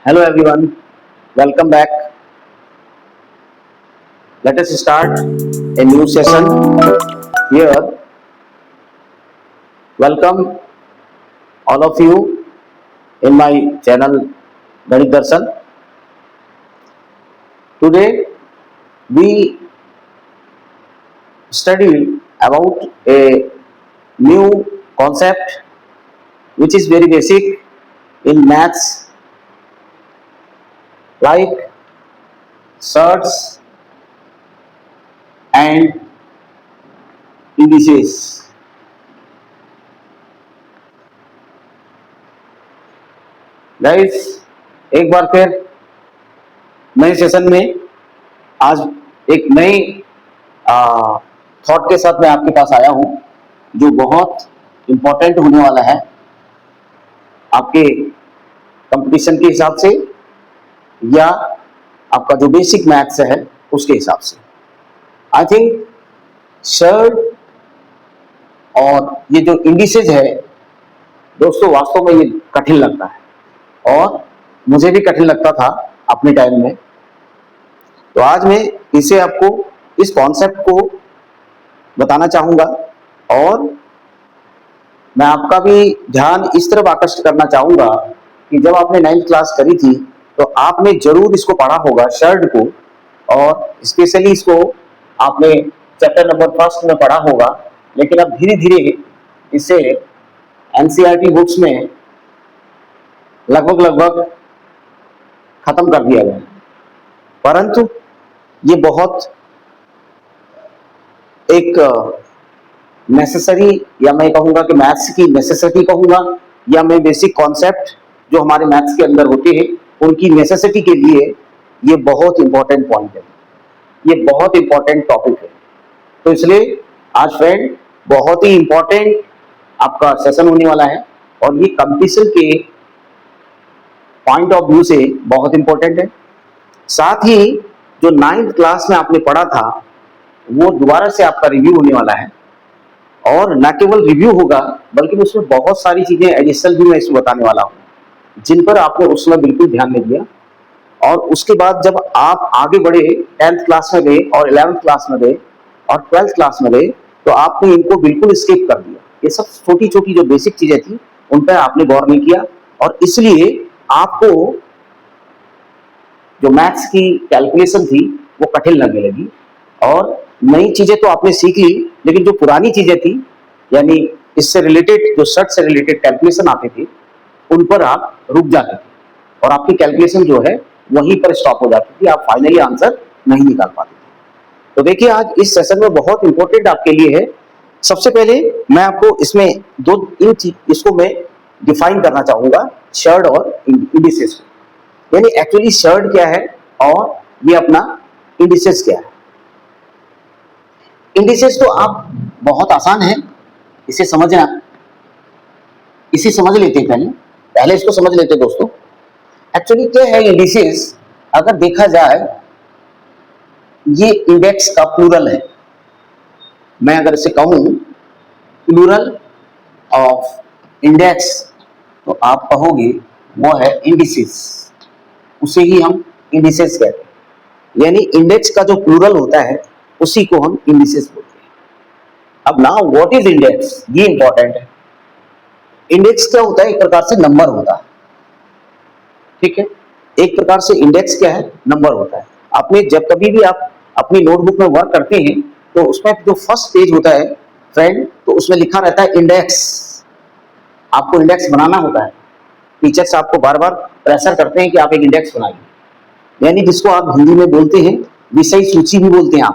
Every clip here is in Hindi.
Hello everyone, welcome back. Let us start a new session here. Welcome all of you in my channel Ganit Darshan. Today we study about a new concept which is very basic in maths like surds and indices. Guys एक बार फिर नए सेशन में आज एक नई थॉट के साथ मैं आपके पास आया हूं जो बहुत इम्पोर्टेंट होने वाला है आपके कंपटीशन के हिसाब से या आपका जो बेसिक मैथ्स है उसके हिसाब से। आई थिंक शर्ट और ये जो इंडिसेज है दोस्तों वास्तव में ये कठिन लगता है और मुझे भी कठिन लगता था अपने टाइम में। तो आज मैं इसे आपको इस कॉन्सेप्ट को बताना चाहूंगा और मैं आपका भी ध्यान इस तरफ आकर्षित करना चाहूंगा कि जब आपने 9th क्लास करी थी तो आपने जरूर इसको पढ़ा होगा शर्ट को, और स्पेशली इसको आपने चैप्टर नंबर फर्स्ट में पढ़ा होगा, लेकिन अब धीरे धीरे इसे एनसीईआरटी बुक्स में लगभग खत्म कर दिया गया। परंतु ये बहुत एक नेसेसरी, या मैं कहूंगा कि मैथ्स की नेसेसिटी कहूंगा, या मैं बेसिक कॉन्सेप्ट जो हमारे मैथ्स के अंदर होते हैं उनकी नेसेसिटी के लिए ये बहुत इंपॉर्टेंट पॉइंट है, ये बहुत इंपॉर्टेंट टॉपिक है। तो इसलिए आज फ्रेंड बहुत ही इंपॉर्टेंट आपका सेशन होने वाला है और ये कंपटीशन के पॉइंट ऑफ व्यू से बहुत इंपॉर्टेंट है। साथ ही जो 9th क्लास में आपने पढ़ा था वो दोबारा से आपका रिव्यू होने वाला है, और न केवल रिव्यू होगा बल्कि उसमें बहुत सारी चीजें एडिशनल भी मैं इसमें बताने वाला हूं जिन पर आपने उस समय बिल्कुल ध्यान नहीं दिया। और उसके बाद जब आप आगे बढ़े 10th क्लास में गए और 11th क्लास में गए और 12th क्लास में गए तो आपने इनको बिल्कुल स्किप कर दिया। ये सब छोटी छोटी जो बेसिक चीजें थी उन पर आपने गौर नहीं किया और इसलिए आपको जो मैथ्स की कैलकुलेशन थी वो कठिन लगने लगी। और नई चीजें तो आपने सीख ली, लेकिन जो पुरानी चीजें थी यानी इससे रिलेटेड जो शर्ट से रिलेटेड कैलकुलेशन आते थे उन पर आप रुक जाते थे और आपकी कैलकुलेशन जो है वहीं पर स्टॉप हो जाती थी, आप फाइनली आंसर नहीं निकाल पाते थे। तो देखिए आज इस सेशन में बहुत इंपॉर्टेंट आपके लिए है। सबसे पहले मैं आपको इसमें इसको मैं डिफाइन करना चाहूंगा, शर्ट और इंडिसेस को। यानी एक्चुअली शर्ट क्या है और ये अपना इंडिसेस क्या है। इंडिसेस तो आप बहुत आसान है इसे समझना, इसे समझ लेते हैं। पहले इसको समझ लेते हैं दोस्तों। एक्चुअली क्या है इंडिसेस, अगर देखा जाए ये इंडेक्स का प्लूरल है। मैं अगर इसे कहूं प्लूरल ऑफ इंडेक्स तो आप कहोगे वो है इंडिसेस, उसे ही हम इंडिसेस कहते हैं। यानी इंडेक्स का जो प्लूरल होता है उसी को हम इंडिसेस बोलते हैं। अब नाउ व्हाट इज इंडेक्स, ये इंपॉर्टेंट है। इंडेक्स क्या होता है, एक प्रकार से नंबर होता है, ठीक है। एक प्रकार से इंडेक्स क्या है, नंबर होता है। आपने जब कभी भी आप अपनी नोटबुक में वर्क करते हैं तो उसमें जो फर्स्ट पेज होता है फ्रेंड, तो उसमें लिखा रहता है इंडेक्स। आपको इंडेक्स बनाना होता है। टीचर्स आपको बार बार प्रेशर करते हैं कि आप एक इंडेक्स बनाइए, यानी जिसको आप हिंदी में बोलते हैं विषय सूची भी बोलते हैं।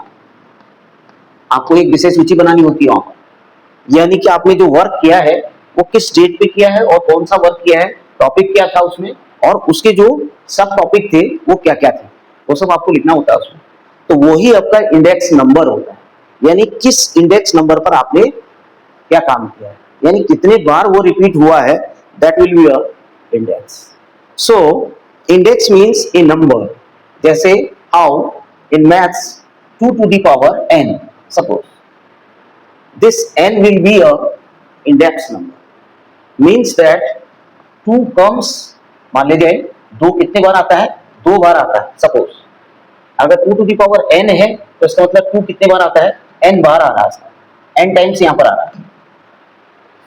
आपको एक विषय सूची बनानी होती है वहां पर, यानी कि आपने जो वर्क किया है वो किस डेट पे किया है और कौन सा वर्क किया है, टॉपिक क्या था उसमें, और उसके जो सब टॉपिक थे वो क्या क्या थे, वो सब आपको लिखना होता है उसमें। तो वही आपका इंडेक्स नंबर होता है, यानी किस इंडेक्स नंबर पर आपने क्या काम किया है, यानी कितने बार वो रिपीट हुआ है, that will be your index. So index means a number, जैसे how in maths 2 to the power n, suppose this n will be a index number, means that 2 comes, मान लीजिए दो कितने बार आता है? दो बार आता है। सपोज अगर 2 टू दी पावर n है तो इसका मतलब 2 कितने बार आता है? n बार आ रहा है, n टाइम्स यहाँ पर आ रहा है,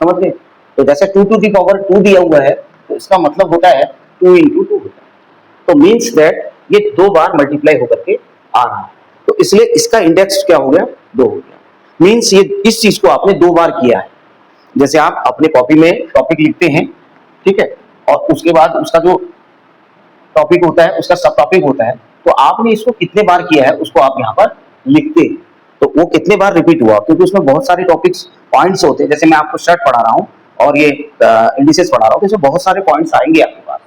समझ गए? तो जैसे 2 टू दी पावर 2 दिया हुआ है तो इसका मतलब होता है 2 इंटू 2 होता है, तो मीन्स दैट ये दो बार मल्टीप्लाई होकर के आ रहा है, तो इसलिए इसका इंडेक्स क्या हो गया? 2 हो गया। मीन्स ये इस चीज को आपने दो बार किया है। जैसे आप अपने कॉपी में टॉपिक लिखते हैं, ठीक है, और उसके बाद उसका जो टॉपिक होता है उसका सब टॉपिक होता है, तो आपने इसको कितने बार किया है उसको आप यहाँ पर लिखते हैं, तो वो कितने बार रिपीट हुआ, क्योंकि उसमें बहुत सारे टॉपिक्स पॉइंट्स होते हैं। जैसे मैं आपको शर्ट पढ़ा रहा हूँ और ये इंडिसेस पढ़ा रहा हूँ, तो इसमें बहुत सारे पॉइंट्स आएंगे आपके पास,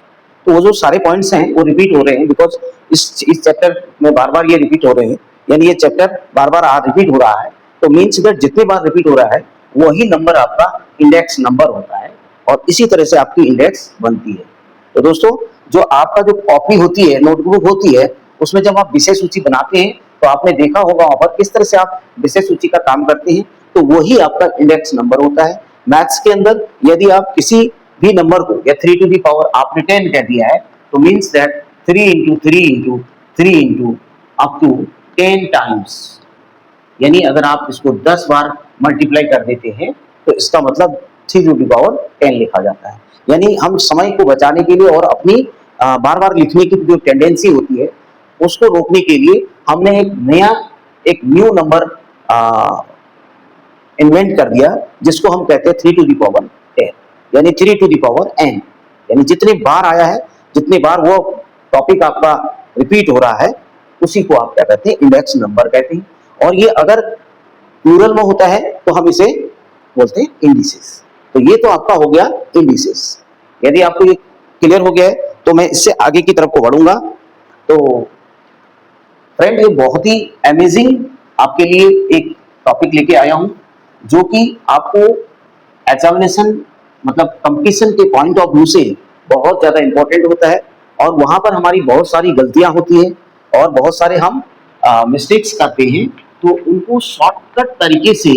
तो वो जो सारे पॉइंट्स हैं वो रिपीट हो रहे हैं, बिकॉज इस चैप्टर में बार बार ये रिपीट हो रहे हैं, यानी ये चैप्टर बार बार रिपीट हो रहा है, तो मीन्स दैट जितने बार रिपीट हो रहा है वही नंबर आपका इंडेक्स नंबर होता है, और इसी तरह से आपकी इंडेक्स बनती है। तो दोस्तों, जो आपका जो कॉपी होती है, नोटबुक होती है, उसमें जब आप विषय सूची बनाते हैं तो आपने देखा होगा वहां पर किस तरह से आप विषय सूची का काम करते हैं, तो वही आपका इंडेक्स नंबर होता है। मैथ्स के अंदर यदि आप किसी भी नंबर को या 3 टू दी पावर आपने 10 कह दिया है, तो means that 3 into 3 into 3 into up to 10 times, यानी अगर आप इसको 10 बार मल्टीप्लाई कर देते हैं तो इसका मतलब 3 टू दी पावर 10 लिखा जाता है। यानी हम समय को बचाने के लिए और अपनी बार बार लिखने की जो टेंडेंसी होती है उसको रोकने के लिए हमने एक न्यू नंबर इन्वेंट कर दिया, जिसको हम कहते हैं 3 टू दी पावर 10, यानी 3 टू दी पावर n, यानी जितने बार आया है, जितने बार वो टॉपिक आपका रिपीट हो रहा है, उसी को आप क्या कहते हैं? इंडेक्स नंबर कहते हैं। और ये अगर प्लूरल में होता है तो हम इसे बोलते हैं इंडिसेस। तो ये तो आपका हो गया इंडिसेस। यदि आपको ये क्लियर हो गया है तो मैं इससे आगे की तरफ को बढ़ूंगा। तो फ्रेंड, ये बहुत ही अमेजिंग आपके लिए एक टॉपिक लेके आया हूं, जो कि आपको एग्जामिनेशन मतलब कंपटीशन के पॉइंट ऑफ व्यू से बहुत ज्यादा इंपॉर्टेंट होता है, और वहां पर हमारी बहुत सारी गलतियां होती हैं और बहुत सारे हम मिस्टेक्स करते हैं, तो उनको शॉर्टकट तरीके से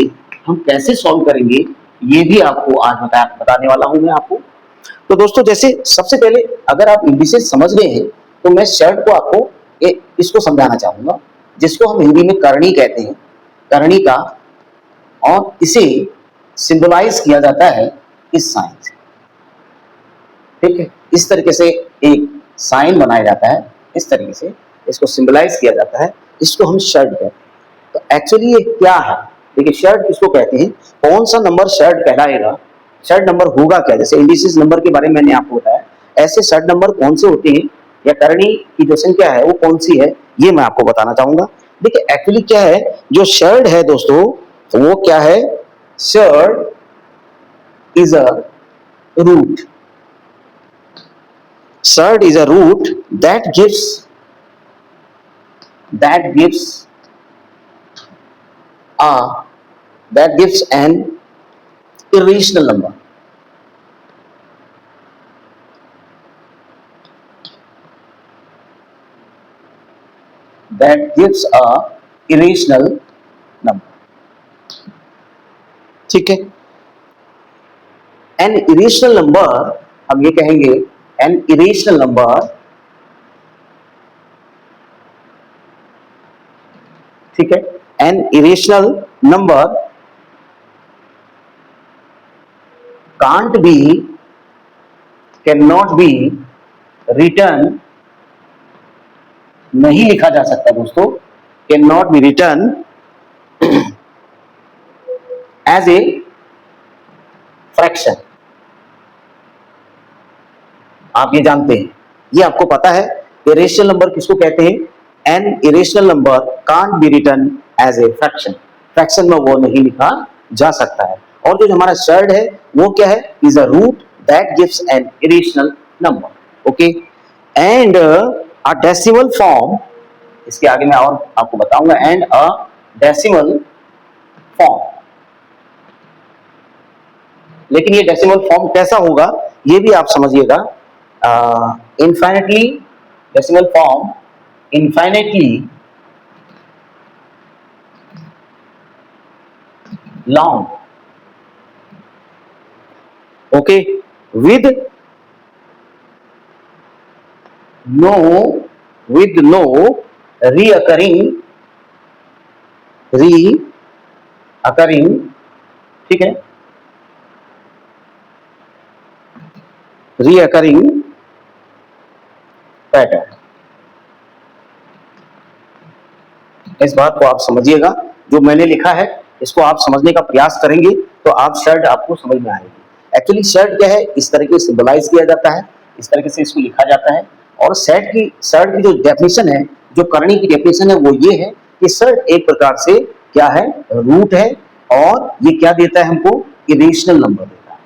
हम कैसे सॉल्व करेंगे ये भी आपको आज बताने वाला हूं मैं आपको। तो दोस्तों, जैसे सबसे पहले अगर आप इंडिसेस समझ रहे हैं तो मैं शर्ट को आपको इसको समझाना चाहूंगा, जिसको हम हिंदी में करणी कहते हैं, करणी का, और इसे सिंबलाइज किया जाता है इस साइन से, ठीक है? इस तरीके से एक साइन बनाया जाता है, इस तरीके से इसको सिंबलाइज किया जाता है, इसको हम शर्ट कहते हैं। तो एक्चुअली ये क्या है? देखिए, शर्ट किसको कहते हैं, कौन सा नंबर शर्ट कहलाएगा, शर्ट नंबर होगा क्या? जैसे इंडिसेस नंबर के बारे में मैंने आपको बताया, ऐसे शर्ट नंबर कौन से होते हैं या करनी की जो संख्या है वो कौन सी है, ये मैं आपको बताना चाहूंगा। देखिए, एक्चुअली क्या है, जो शर्ट है दोस्तों, वो क्या है? Surd is a root. Surd is a root that gives a that gives an irrational number. That gives a irrational number. ठीक है? An irrational number, हम ये कहेंगे an irrational number, ठीक है? An irrational number cannot be written, नहीं लिखा जा सकता दोस्तों, cannot be written as a fraction। आप ये जानते हैं, ये आपको पता है, इरेशनल नंबर किसको कहते हैं? An irrational number can't be written as a fraction, fraction में वो नहीं लिखा जा सकता है। और जो हमारा शर्ट है वो क्या है? Is a root that gives an irrational number. Okay, and a decimal form, इसके आगे मैं और आपको बताऊंगा, एंड अ डेसिमल फॉर्म। लेकिन ये डेसिमल फॉर्म कैसा होगा ये भी आप समझिएगा। infinitely decimal form, infinitely long, okay, with no with no recurring ठीक है, रीअकरिंग पैटर्न। इस बात को आप समझिएगा, जो मैंने लिखा है इसको आप समझने का प्रयास करेंगे तो आप शर्ट आपको समझ में आएगी। एक्चुअली शर्ट क्या है, इस तरीके से सिंबलाइज किया जाता है, इस तरीके से इसको लिखा जाता है। और शर्ट की जो डेफिनेशन है, जो करने की डेफिनेशन है वो ये है कि शर्ट एक प्रकार से क्या है, रूट है, और ये क्या देता है हमको, इरेशनल नंबर देता है,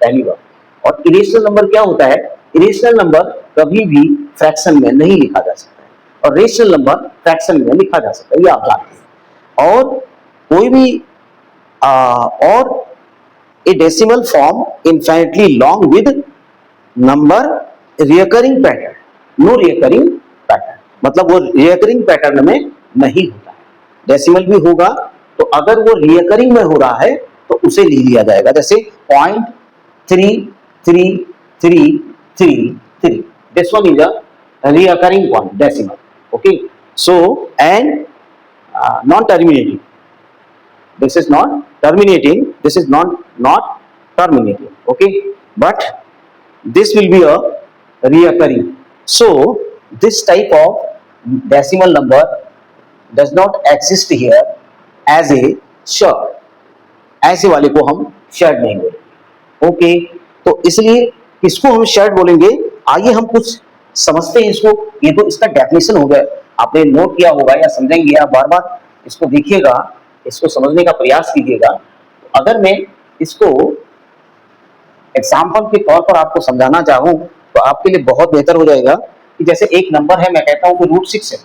पहली बात। और इरेशनल नंबर क्या होता है, इरेशनल नंबर कभी भी फ्रैक्शन में नहीं लिखा जा सकता है, और रेशनल नंबर फ्रैक्शन में लिखा जा सकता है, ये आप जानते हैं। और कोई भी और a decimal form infinitely long with number recurring pattern, no recurring pattern, मतलब वो रियकरिंग पैटर्न में नहीं होता है। डेसिमल भी होगा तो अगर वो रियकरिंग में हो रहा है तो उसे ले लिया जाएगा, जैसे 0.333333, this one is a recurring point decimal, okay, so and non-terminating, this is not terminating, this is not terminating, okay, but this will be a reoccurring. So this type of decimal number does not exist here as a short, ऐसे वाले को हम शर्ट नहीं बोलेंगे, ओके। तो इसलिए इसको हम शर्ट बोलेंगे। आइए हम कुछ समझते हैं इसको। ये तो इसका डेफिनेशन हो गया, आपने नोट किया होगा या समझेंगे, आप बार बार इसको देखिएगा, इसको समझने का प्रयास कीजिएगा। अगर मैं इसको एग्जाम्पल के तौर पर आपको समझाना चाहूँ तो आपके लिए बहुत बेहतर हो जाएगा कि जैसे एक नंबर है, मैं कहता हूँ कि √6 है,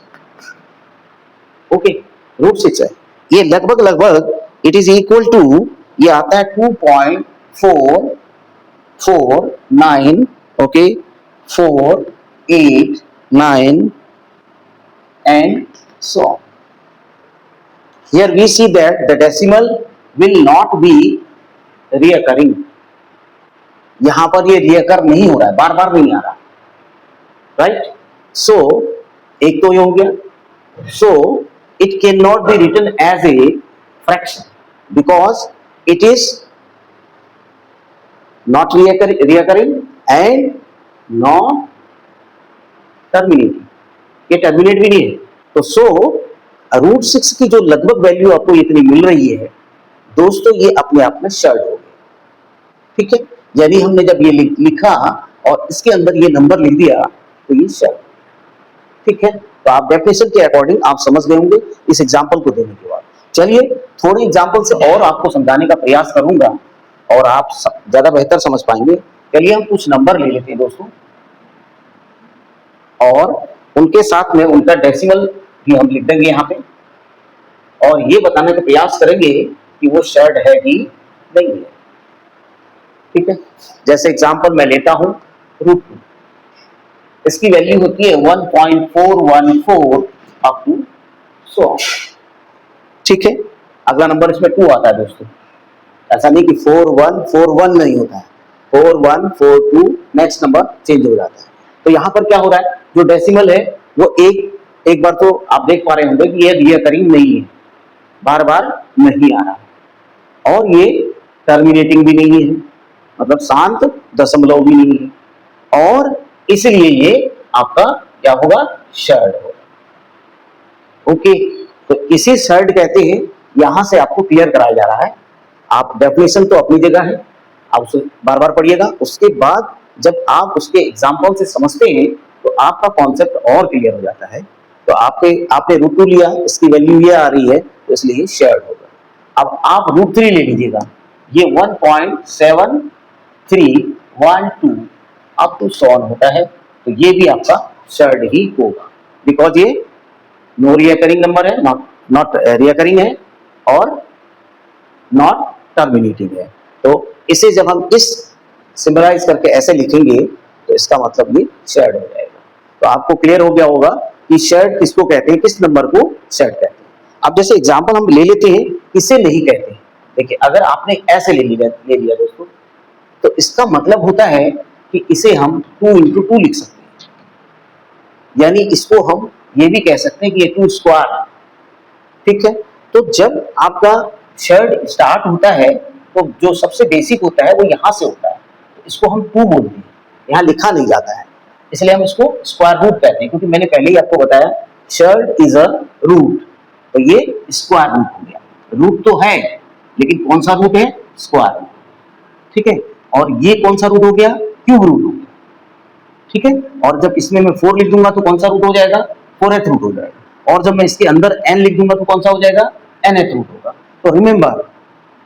ओके, √6 है, ये लगभग इट इज इक्वल टू, ये आता है 2.449, okay, 489 and so on. Here we see that the decimal will not be reoccurring. यहां पर ये reoccur नहीं हो रहा है, बार बार नहीं आ रहा, राइट। सो एक तो ये हो गया। सो it cannot be written as a fraction because it is not reoccurring and not terminating, ये टर्मिनेट भी नहीं है। तो √6 की जो लगभग वैल्यू आपको इतनी मिल रही है दोस्तों, ये अपने आप में शर्ट हो गई, ठीक है। यानी हमने जब ये लिखा और इसके अंदर ये नंबर लिख दिया तो ये शर्ट, ठीक है। तो आप डेफिनेशन के अकॉर्डिंग आप समझ गए होंगे इस एग्जाम्पल को देने के बाद। चलिए थोड़ी एग्जाम्पल से और आपको समझाने का प्रयास करूंगा और आप ज्यादा बेहतर समझ पाएंगे। चलिए हम कुछ नंबर ले लेते हैं दोस्तों, और उनके साथ में उनका डेसिमल भी हम लिख देंगे यहाँ पे, और ये बताने का प्रयास करेंगे कि वो शर्ट है कि नहीं है, ठीक है। जैसे एग्जांपल मैं लेता हूं √2, इसकी वैल्यू होती है 1.414 अप टू 100, ठीक है। अगला नंबर इसमें 2 आता है दोस्तों, ऐसा नहीं कि 4141 नहीं होता है, 4142 नेक्स्ट नंबर चेंज हो जाता है। तो यहाँ पर क्या हो रहा है, जो डेसिमल है वो एक बार तो आप देख पा रहे होंगे कि ये रिकरिंग नहीं है, बार बार नहीं आ रहा, और ये टर्मिनेटिंग भी नहीं है, मतलब शांत दशमलव भी नहीं है, और इसलिए ये आपका क्या होगा, शर्ट होगा, ओके। तो इसे शर्ट कहते हैं, यहां से आपको क्लियर कराया जा रहा है। आप डेफिनेशन तो अपनी जगह है, आप उसे बार बार पढ़िएगा, उसके बाद जब आप उसके एग्जाम्पल से समझते हैं तो आपका कॉन्सेप्ट और क्लियर हो जाता है। तो आपने √2 लिया, इसकी वैल्यू ये आ रही है तो इसलिए शेयर्ड होगा। अब आप √3 ले लीजिएगा, ये 1.7312 अप टू 100 होता है, तो ये भी आपका शेयर्ड ही होगा, बिकॉज ये नो रिकरिंग नंबर है, नॉट रिकरिंग है और नॉट टर्मिनेटिंग है। तो इसे जब हम इस सिंबलाइज करके ऐसे लिखेंगे तो इसका मतलब ये शेयर्ड हो जाएगा। तो आपको क्लियर हो गया होगा कि शेयर्ड किसको कहते हैं, किस नंबर को शेयर्ड कहते हैं। अब जैसे एग्जांपल हम ले लेते हैं, इसे नहीं कहते हैं। देखिए अगर आपने ऐसे ले लिया दोस्तों, तो इसका मतलब होता है कि इसे हम 2 into 2 लिख सकते हैं, यानी इसको हम ये भी कह सकते हैं कि ये टू स्क्वायर, ठीक है। तो जब आपका शर्ट स्टार्ट होता है तो जो सबसे बेसिक होता है वो यहाँ से होता है, तो इसको हम टू बोलते हैं, यहाँ लिखा नहीं जाता है, इसलिए हम इसको स्क्वायर रूट कहते हैं, क्योंकि मैंने पहले ही आपको बताया शर्ट इज अ रूट, तो ये स्क्वायर रूट हो गया। रूट तो है लेकिन कौन सा रूट है? स्क्वायर रूट, ठीक है। और ये कौन सा रूट हो गया? क्यूब रूट हो गया, ठीक है। और जब इसमें मैं 4 लिख दूंगा तो कौन सा रूट हो जाएगा? 4th रूट हो जाएगा। और जब मैं इसके अंदर n लिख दूंगा तो कौन सा हो जाएगा? nth रूट होगा। तो रिमेंबर,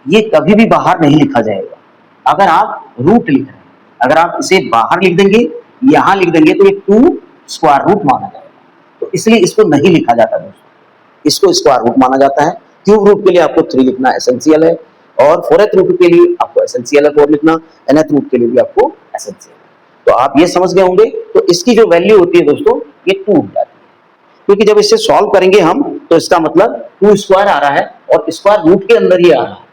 ये कभी भी बाहर नहीं लिखा जाएगा अगर आप रूट लिख रहे हैं। अगर आप इसे बाहर लिख देंगे, यहां लिख देंगे, तो ये 2 स्क्वायर रूट माना जाएगा, तो इसलिए इसको नहीं लिखा जाता दोस्तों, इसको स्क्वायर रूट माना जाता है। क्यूब रूट के लिए आपको 3 लिखना एसेंशियल है, और 4th रूट के लिए आपको एसेंशियल है 4 लिखना, nth रूट के लिए भी आपको एसेंशियल है। तो आप ये समझ गए होंगे। तो इसकी जो वैल्यू होती है दोस्तों, ये 2 हो जाती है, क्योंकि जब इसे सॉल्व करेंगे हम तो इसका मतलब 2 स्क्वायर आ रहा है और स्क्वायर रूट के अंदर ही आ रहा है,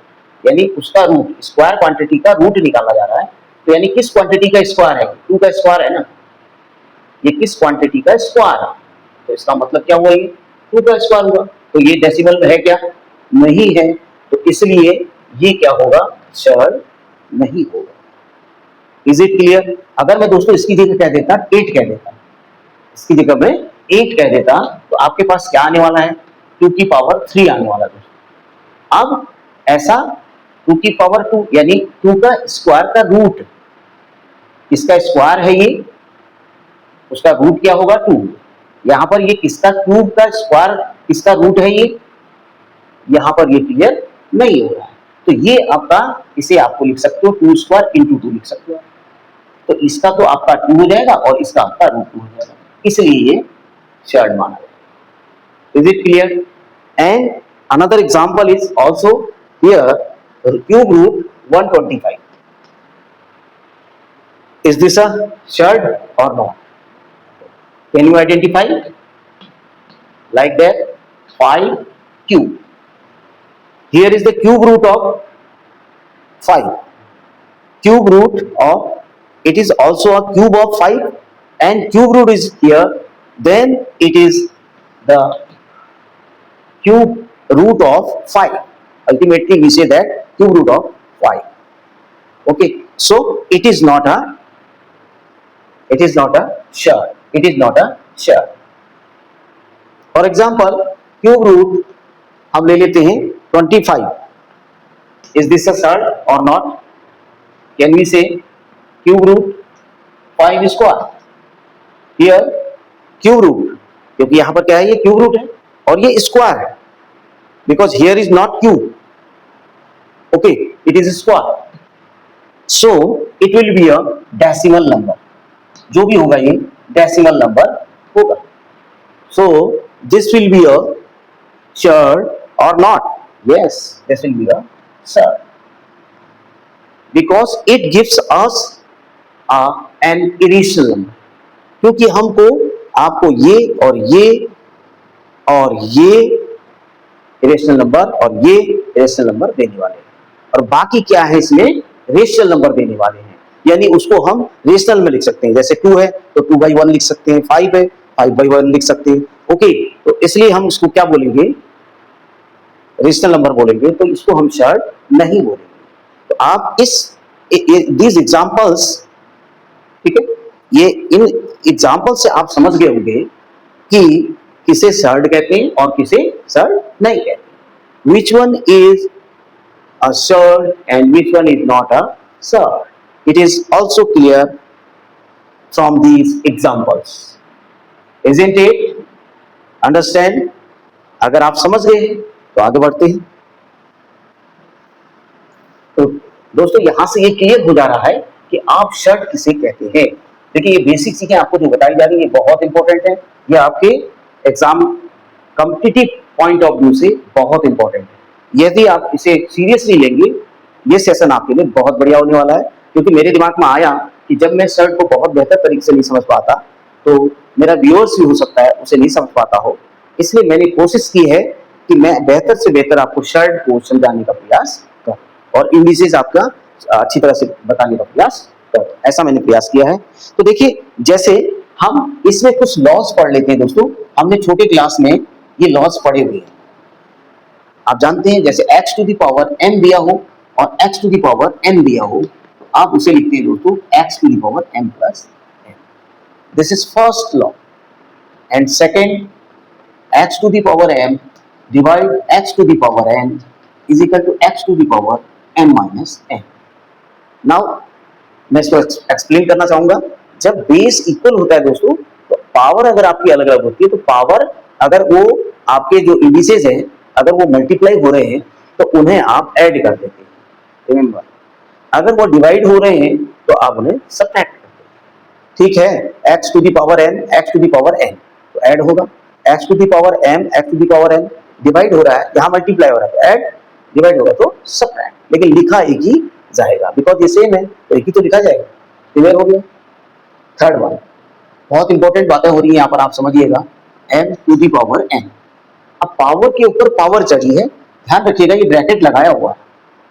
यानी उसका रूट, स्क्वायर क्वांटिटी का रूट निकाला जा रहा है। तो यानी किस क्वांटिटी का स्क्वायर है? 2 का स्क्वायर है ना, ये किस क्वांटिटी का स्क्वायर है, तो इसका मतलब क्या हुआ? ये 2 का स्क्वायर हुआ। तो ये डेसिमल में है क्या? नहीं है, तो इसलिए ये क्या होगा? शर्ट नहीं होगा। Is it clear? अगर मैं दोस्तों इसकी जगह कह देता 8 कह देता, इसकी जगह मैं 8 कह देता, तो आपके पास क्या आने वाला है? 2 की पावर 3 आने वाला दोस्तों। अब ऐसा 2 की पावर 2 यानी 2 का स्क्वायर का रूट, इसका स्क्वायर है ये, उसका रूट क्या होगा? 2। यहां पर ये किसका क्यूब का स्क्वायर, किसका रूट है ये, यहां पर ये क्लियर नहीं हो रहा है। तो ये आपका, इसे आपको लिख सकते हो 2 स्क्वायर इंटू 2 लिख सकते हो। तो इसका तो आपका 2 हो जाएगा और इसका आपका रूट 2 हो जाएगा, इसलिए ये शर्ट माना जाएगा। Is it clear? And another example is also here, cube root 125। Is this a surd or not? Can you identify? Like that, 5 cube. Here is the cube root of 5. Cube root of, it is also a cube of 5, and cube root is here, then it is the cube root of 5. Ultimately we say that cube root of 5. Okay, so it is not a shard. It is not a shard. For example, cube root हम ले लेते हैं 25. Is this a shard or not? Can we say cube root 5 square? Here cube root, क्योंकि यहाँ पर क्या है? ये cube root है और ये स्क्वायर है, because here is not cube. Okay, it is a square. So it will be a decimal number. जो भी होगा ये डेसिमल नंबर होगा। So this will be a shard or not? Yes, this will be a shard because it gives us an irrational number, क्योंकि हमको आपको ये और ये और ये इरेशनल नंबर और ये इरेशनल नंबर देने वाले हैं, और बाकी क्या है इसमें? रेशनल नंबर देने वाले हैं, यानी उसको हम रेशनल में लिख सकते हैं। जैसे 2 है तो 2/1 लिख सकते हैं, 5 है 5/1 लिख सकते हैं। ओके, तो इसलिए हम इसको क्या बोलेंगे? रेशनल नंबर बोलेंगे, तो इसको हम शर्ट नहीं बोलेंगे। तो आप these examples, ठीक है, ये इन एग्जाम्पल से आप समझ गए होंगे कि किसे शर्ट कहते हैं और किसे शर्ट नहीं कहते। Which one is a shard and which one is not a shard? It is also clear from these examples, isn't it? Understand? अगर आप समझ गए तो आगे बढ़ते हैं। तो दोस्तों यहां से ये क्लियर हो जा रहा है कि आप शर्ट किसे कहते हैं। देखिए, ये बेसिक चीजें आपको जो बताई जा रही है बहुत इंपॉर्टेंट है, ये आपके exam competitive point of view से बहुत इंपॉर्टेंट है। यदि आप इसे सीरियसली लेंगे, ये सेशन आपके लिए बहुत बढ़िया होने वाला है, क्योंकि मेरे दिमाग में आया कि जब मैं शर्ट को बहुत बेहतर तरीके से नहीं समझ पाता तो मेरा व्यूअर्स भी हो सकता है उसे नहीं समझ पाता हो, इसलिए मैंने कोशिश की है कि मैं बेहतर से बेहतर आपको शर्ट को समझाने का प्रयास करूं और इंडिसेस आपका अच्छी तरह से बताने का प्रयास करूं, ऐसा मैंने प्रयास किया है। तो देखिए, जैसे हम इसमें कुछ लॉस पढ़ लेते हैं दोस्तों। हमने छोटे क्लास में ये लॉस पढ़े हुए हैं। आप जानते हैं जैसे x to the power m दिया हो और x to the power n दिया हो, तो आप उसे लिखते हैं दोस्तों x to the power m plus n। This is first law. And second, x to the power m divide x to the power n is equal to x to the power m minus n। Now मैं इसको एक्सप्लेन करना चाहूंगा। जब बेस इक्वल होता है दोस्तों, तो पावर अगर आपकी अलग अलग होती है, तो पावर अगर वो आपके जो इंडिसेस हैं अगर वो मल्टीप्लाई हो रहे हैं तो उन्हें आप ऐड कर देते हैं। रिमेंबर, अगर वो डिवाइड हो रहे हैं तो आप उन्हें सब्ट्रैक्ट करते हैं। ठीक है, x to the power n, x to the power n तो ऐड होगा, x to the power m, x to the power n divide हो रहा है, यहाँ मल्टीप्लाई हो रहा है तो ऐड, डिवाइड होगा तो सब्ट्रैक्ट। लेकिन लिखा एक ही जाएगा बिकॉज ये सेम है, तो एक ही तो लिखा जाएगा। क्लियर हो गया। थर्ड वन, बहुत इंपॉर्टेंट बातें हो रही है यहाँ पर, आप समझिएगा। m to the power n, अब पावर के ऊपर पावर चढ़ी है, ध्यान रखिएगा ये ब्रैकेट लगाया हुआ है,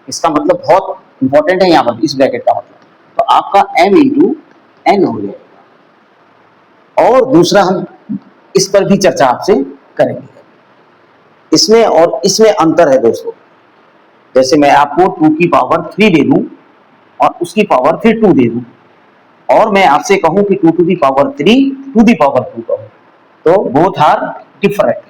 इसका मतलब बहुत इंपॉर्टेंट है यहाँ पर इस ब्रैकेट का मतलब। तो आपका m इंटू n हो जाएगा। और दूसरा हम इस पर भी चर्चा आपसे करेंगे। इसमें और इसमें अंतर है दोस्तों। जैसे मैं आपको 2 की पावर 3 दे दूं और उसकी पावर फिर 2 दे दूं, और मैं आपसे कहूं कि 2 to the power 3 to the power 2 कहूं, तो बोथ आर डिफरेंट।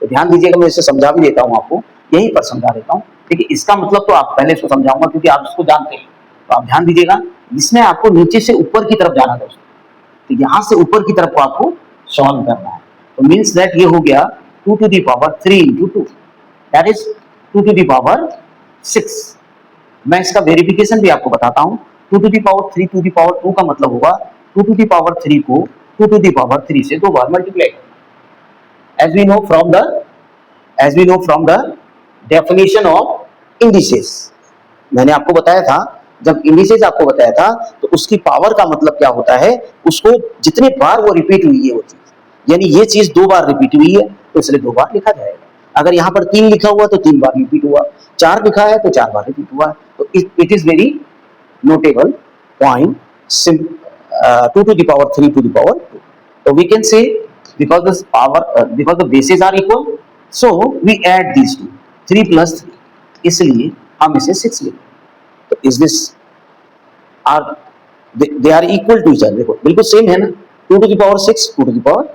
तो ध्यान दीजिएगा, मैं इसे समझा भी देता हूं आपको, यहीं पर समझा देता हूं। देखिए इसका मतलब तो आप पहले इसको समझाऊंगा क्योंकि आप इसको जानते हैं। तो आप ध्यान दीजिएगा, इसमें आपको नीचे से ऊपर की तरफ जाना दोस्तों, तो यहां से ऊपर की तरफ को आपको सॉल्व करना है। तो मीन्स दैट ये हो गया 2 to the power 3 into 2, that is 2 to the power 6। मैं इसका वेरिफिकेशन भी आपको बताता हूं। 2 to the power 3 to the power 2 का मतलब होगा 2 टू दी पावर 3 को 2 टू दी पावर 3 से 2 बार मल्टीप्लाई करना। As we know from the definition of indices, मैंने आपको बताया था, जब इंडिसेस आपको बताया था तो उसकी पावर का मतलब क्या होता है, उसको जितने बार वो रिपीट हुई है वो चीज, यानी ये चीज 2 बार रिपीट हुई है तो इसलिए 2 बार लिखा जाएगा। अगर यहाँ पर 3 लिखा हुआ तो 3 बार रिपीट हुआ, 4 लिखा है तो 4 बार रिपीट हुआ। तो it is very notable point, 2 to the power 3 to the power 2। तो we can say because the bases are equal, so we add these two, 3 plus 3, इसलिए हम इसे 6 लिखें। तो is this are they are equal to each other, देखो बिल्कुल सेम है ना, 2 to the power 6 2 to the power,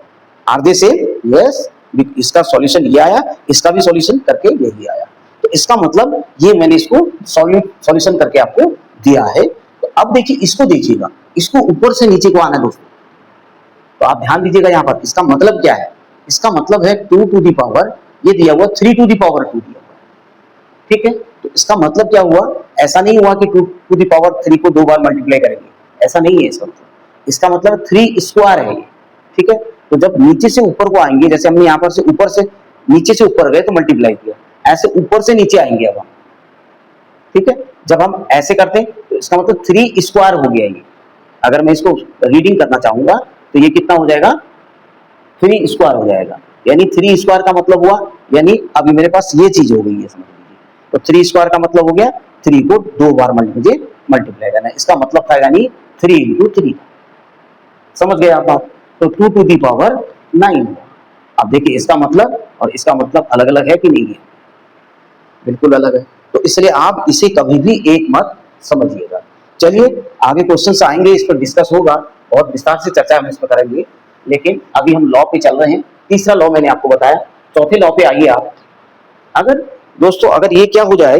are they same? yes, इसका सॉल्यूशन ये आया, इसका भी सॉल्यूशन करके यही आया। तो इसका मतलब ये मैंने इसको सॉल्यूशन करके आपको दिया है। तो अब देखिए इसको देखिएगा, इसको ऊपर से नीचे को आना है दोस्तों। तो आप ध्यान दीजिएगा यहाँ पर, इसका मतलब क्या है, इसका मतलब है 2 टू दी पावर, ये दिया हुआ 3 टू दी पावर 2 दिया हुआ, ठीक है। तो इसका मतलब क्या हुआ, ऐसा नहीं हुआ कि 2 टू दी पावर 3 को 2 बार मल्टीप्लाई करेंगे, ऐसा नहीं है इसका मतलब। इसका मतलब 3 स्क्वायर है ये, ठीक है। तो जब नीचे से ऊपर को आएंगे, जैसे हमने यहाँ पर से ऊपर से नीचे से ऊपर गए तो मल्टीप्लाई किया, ऐसे ऊपर से नीचे आएंगे अब हम, ठीक है। जब हम ऐसे करते हैं तो इसका मतलब 3 स्क्वायर हो गया ये। अगर मैं इसको रीडिंग करना चाहूंगा तो ये कितना हो जाएगा, 3 स्क्वायर हो जाएगा। यानी 3 स्क्वायर का मतलब हुआ, यानी अभी मेरे पास ये चीज हो गई है, समझ लीजिए। तो 3 स्क्वायर का मतलब हो गया 3 को 2 बार मुझे मल्टीप्लाई करना है, इसका मतलब था यानी 3 इंटू 3। समझ गए आप बात। तो 2 टू दी पावर 9। अब देखिए इसका मतलब और इसका मतलब अलग अलग है कि नहीं है, बिल्कुल अलग है। तो इसलिए आप इसे कभी भी एक मत समझिएगा। चलिए आगे क्वेश्चन आएंगे, इस पर डिस्कस होगा और विस्तार से चर्चा हम इस पर करेंगे, लेकिन अभी हम लॉ पे चल रहे हैं। तीसरा लॉ मैंने आपको बताया, चौथे लॉ पे आइए आप। अगर दोस्तों अगर ये क्या हो जाए,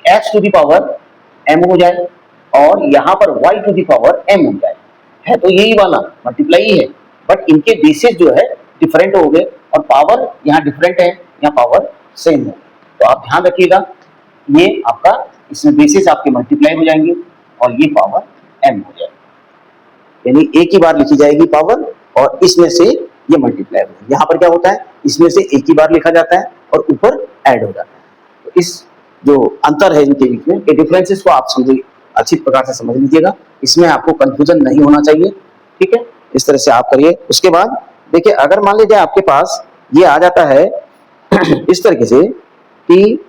x to the power m हो जाए और यहाँ पर y to the power m हो जाए, है तो यही वाला मल्टीप्लाई ही है, बट इनके बेसिस जो है डिफरेंट हो गए और पावर यहाँ डिफरेंट है, यहाँ पावर सेम है। तो आप ध्यान रखिएगा, ये आपका इसमें बेसिस आपके मल्टीप्लाई हो जाएंगे और ये पावर m हो जाएगी, यानी एक ही बार लिखी जाएगी पावर और इसमें से ये मल्टीप्लाई हो जाएगी। यहाँ पर क्या होता है, इसमें से एक ही बार लिखा जाता है और ऊपर ऐड हो जाता है। तो इस जो अंतर है इनके बीच में, ये डिफरेंसेस को आप समझिए, अच्छी प्रकार से समझ लीजिएगा, इसमें आपको कंफ्यूजन नहीं होना चाहिए, ठीक है। इस तरह से आप करिए। उसके बाद देखिए अगर मान लीजिए आपके पास ये आ जाता है इस तरीके से कि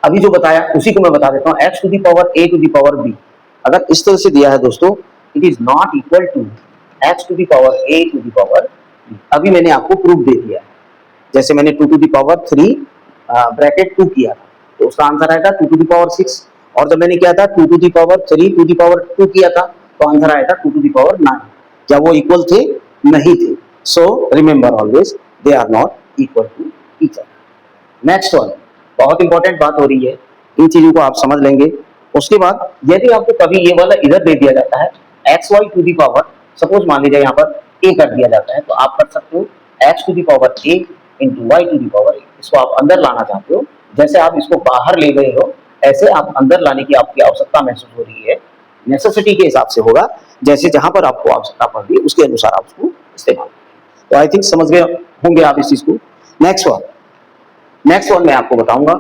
अभी जो बताया उसी को मैं बता देता हूँ, x to the power a to the power b, अगर इस तरह से दिया है दोस्तों, it is not equal to x to the power a to the power b। अभी मैंने आपको प्रूफ दे दिया है। जैसे मैंने 2 टू द पावर 3 ब्रैकेट 2 किया था, तो उसका आंसर आएगा 2 टू द पावर 6। और जब मैंने किया था 2 to the power 3 to the power 2 किया था, तो आंसर आएगा 2 टू द पावर 9। क्या वो इक्वल थे? नहीं थे। So remember always they are not equal to each other. Next one, बहुत इंपॉर्टेंट बात हो रही है, इन चीजों को आप समझ लेंगे। उसके बाद यदि आपको कभी ये वाला इधर दे दिया जाता है x y to the power, suppose मान लीजिए यहाँ पर ए कर दिया जाता है, तो आप कर सकते हो X to the power A into Y to the power A. इसको आप अंदर लाना चाहते हो, जैसे आप इसको बाहर ले गए हो ऐसे आप अंदर लाने की आपकी आवश्यकता महसूस हो रही है। नेसेसिटी के हिसाब से होगा, जैसे जहां पर आपको आवश्यकता पड़ रही है उसके अनुसार आप उसको इस्तेमाल करें। तो आई थिंक समझ गए होंगे आप इस चीज को। नेक्स्ट वन मैं आपको बताऊंगा,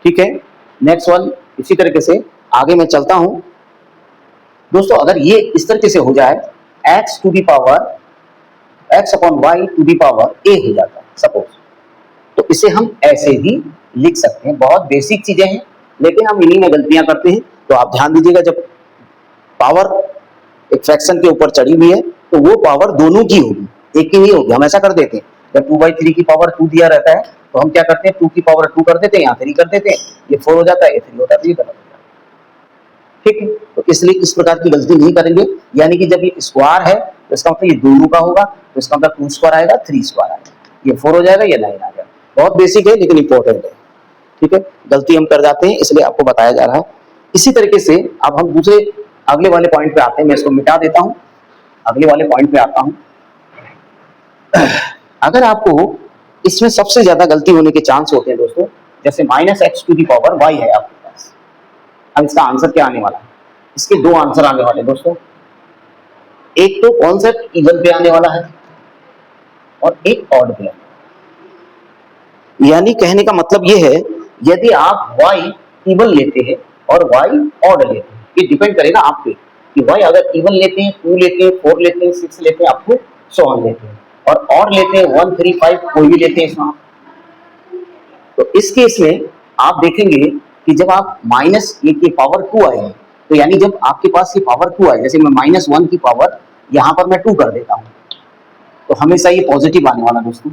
ठीक है। नेक्स्ट वन इसी तरीके से आगे मैं चलता हूं दोस्तों। अगर ये इस तरीके से हो जाए x to the power x upon y to the power a हो जाता है सपोज, तो इसे हम ऐसे ही लिख सकते हैं। बहुत बेसिक चीजें हैं, लेकिन हम इन्हीं में गलतियां करते हैं। तो आप ध्यान दीजिएगा, जब पावर एक फ्रैक्शन के ऊपर चढ़ी हुई है तो वो पावर दोनों की होगी, एक की नहीं होगी। हम ऐसा कर देते हैं, जब 2/3 की पावर 2 दिया रहता है तो हम क्या करते हैं 2 की पावर 2 कर देते हैं, यहाँ 3 कर देते हैं, ये 4 हो जाता है, ये 3 होता है, तो ये गलत हो जाता है। ठीक है, तो इसलिए इस प्रकार की गलती नहीं करेंगे। यानी कि जब ये स्क्वायर है तो इसका मतलब ये दोनों का होगा, तो इसका मतलब 2 स्क्वायर आएगा, 3 स्क्वायर आएगा, ये 4 हो जाएगा, ये 9 आ जाएगा। बहुत बेसिक है लेकिन इंपॉर्टेंट है, ठीक है। गलती हम कर जाते हैं, इसलिए आपको बताया जा रहा है। इसी तरीके से अब हम दूसरे अगले वाले पॉइंट पे आते हैं। मैं इसको मिटा देता हूं, अगले वाले पॉइंट पे आता हूं। अगर आपको इसमें सबसे ज्यादा गलती होने के चांस होते हैं दोस्तों, जैसे minus x to the power y है आपके पास। अब इसका आंसर क्या आने वाला है? इसके दो आंसर आने वाले हैं दोस्तों। एक तो कॉन्सेप्ट इवन पे आने वाला है और एक ऑड पे। यानी कहने का मतलब ये है, यदि आप y इवन लेते हैं और y ऑड लेते हैं, ये डिपेंड करेगा आप पे कि y अगर इवन लेते हैं, 2 लेते हैं, 4 लेते हैं, 6 लेते हैं, आपको सो ऑन लेते हैं, और ऑड लेते हैं 1, 3, 5 कोई भी लेते हैं इसमें। तो इस केस में आप देखेंगे कि जब आप माइनस ए की पावर 2 आए, तो यानी जब आपके पास ये पावर 2 आए, जैसे मैं -1 की पावर यहाँ पर मैं 2 कर देता हूँ, तो हमेशा ये पॉजिटिव आने वाला दोस्तों।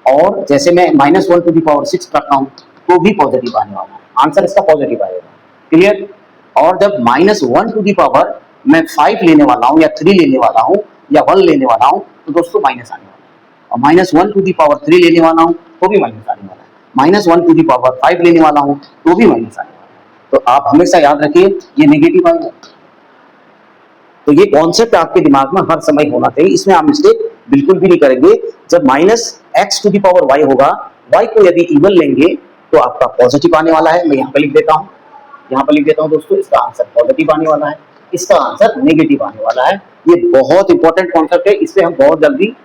और जैसे मैं -1 टू दी पावर 6 करता हूँ तो भी पॉजिटिव आने वाला है, आंसर इसका पॉजिटिव आएगा। क्लियर? और जब -1 टू दी पावर मैं 5 लेने वाला हूँ या 3 लेने वाला हूँ या 1 लेने वाला हूँ, तो दोस्तों माइनस आने वाला है। और -1 टू दी पावर 3 लेने वाला हूँ तो भी माइनस आने वाला है, -1 टू दी पावर 5 लेने वाला हूँ तो भी माइनस आने वाला है। तो आप हमेशा याद रखिए ये नेगेटिव आएगा। तो ये कॉन्सेप्ट आपके दिमाग में हर समय होना चाहिए, इसमें आप मिस्टेक बिल्कुल भी नहीं करेंगे। जब -x to the power y होगा, y को यदि इवन लेंगे तो आपका पॉजिटिव आने वाला है। मैं यहाँ पर लिख देता हूँ, यहाँ पर लिख देता हूँ दोस्तों, इसका आंसर पॉजिटिव आने वाला है, इसका आंसर नेगेटिव आने वाला है। ये बहुत इंपॉर्टेंट कॉन्सेप्ट है, इससे हम बहुत जल्दी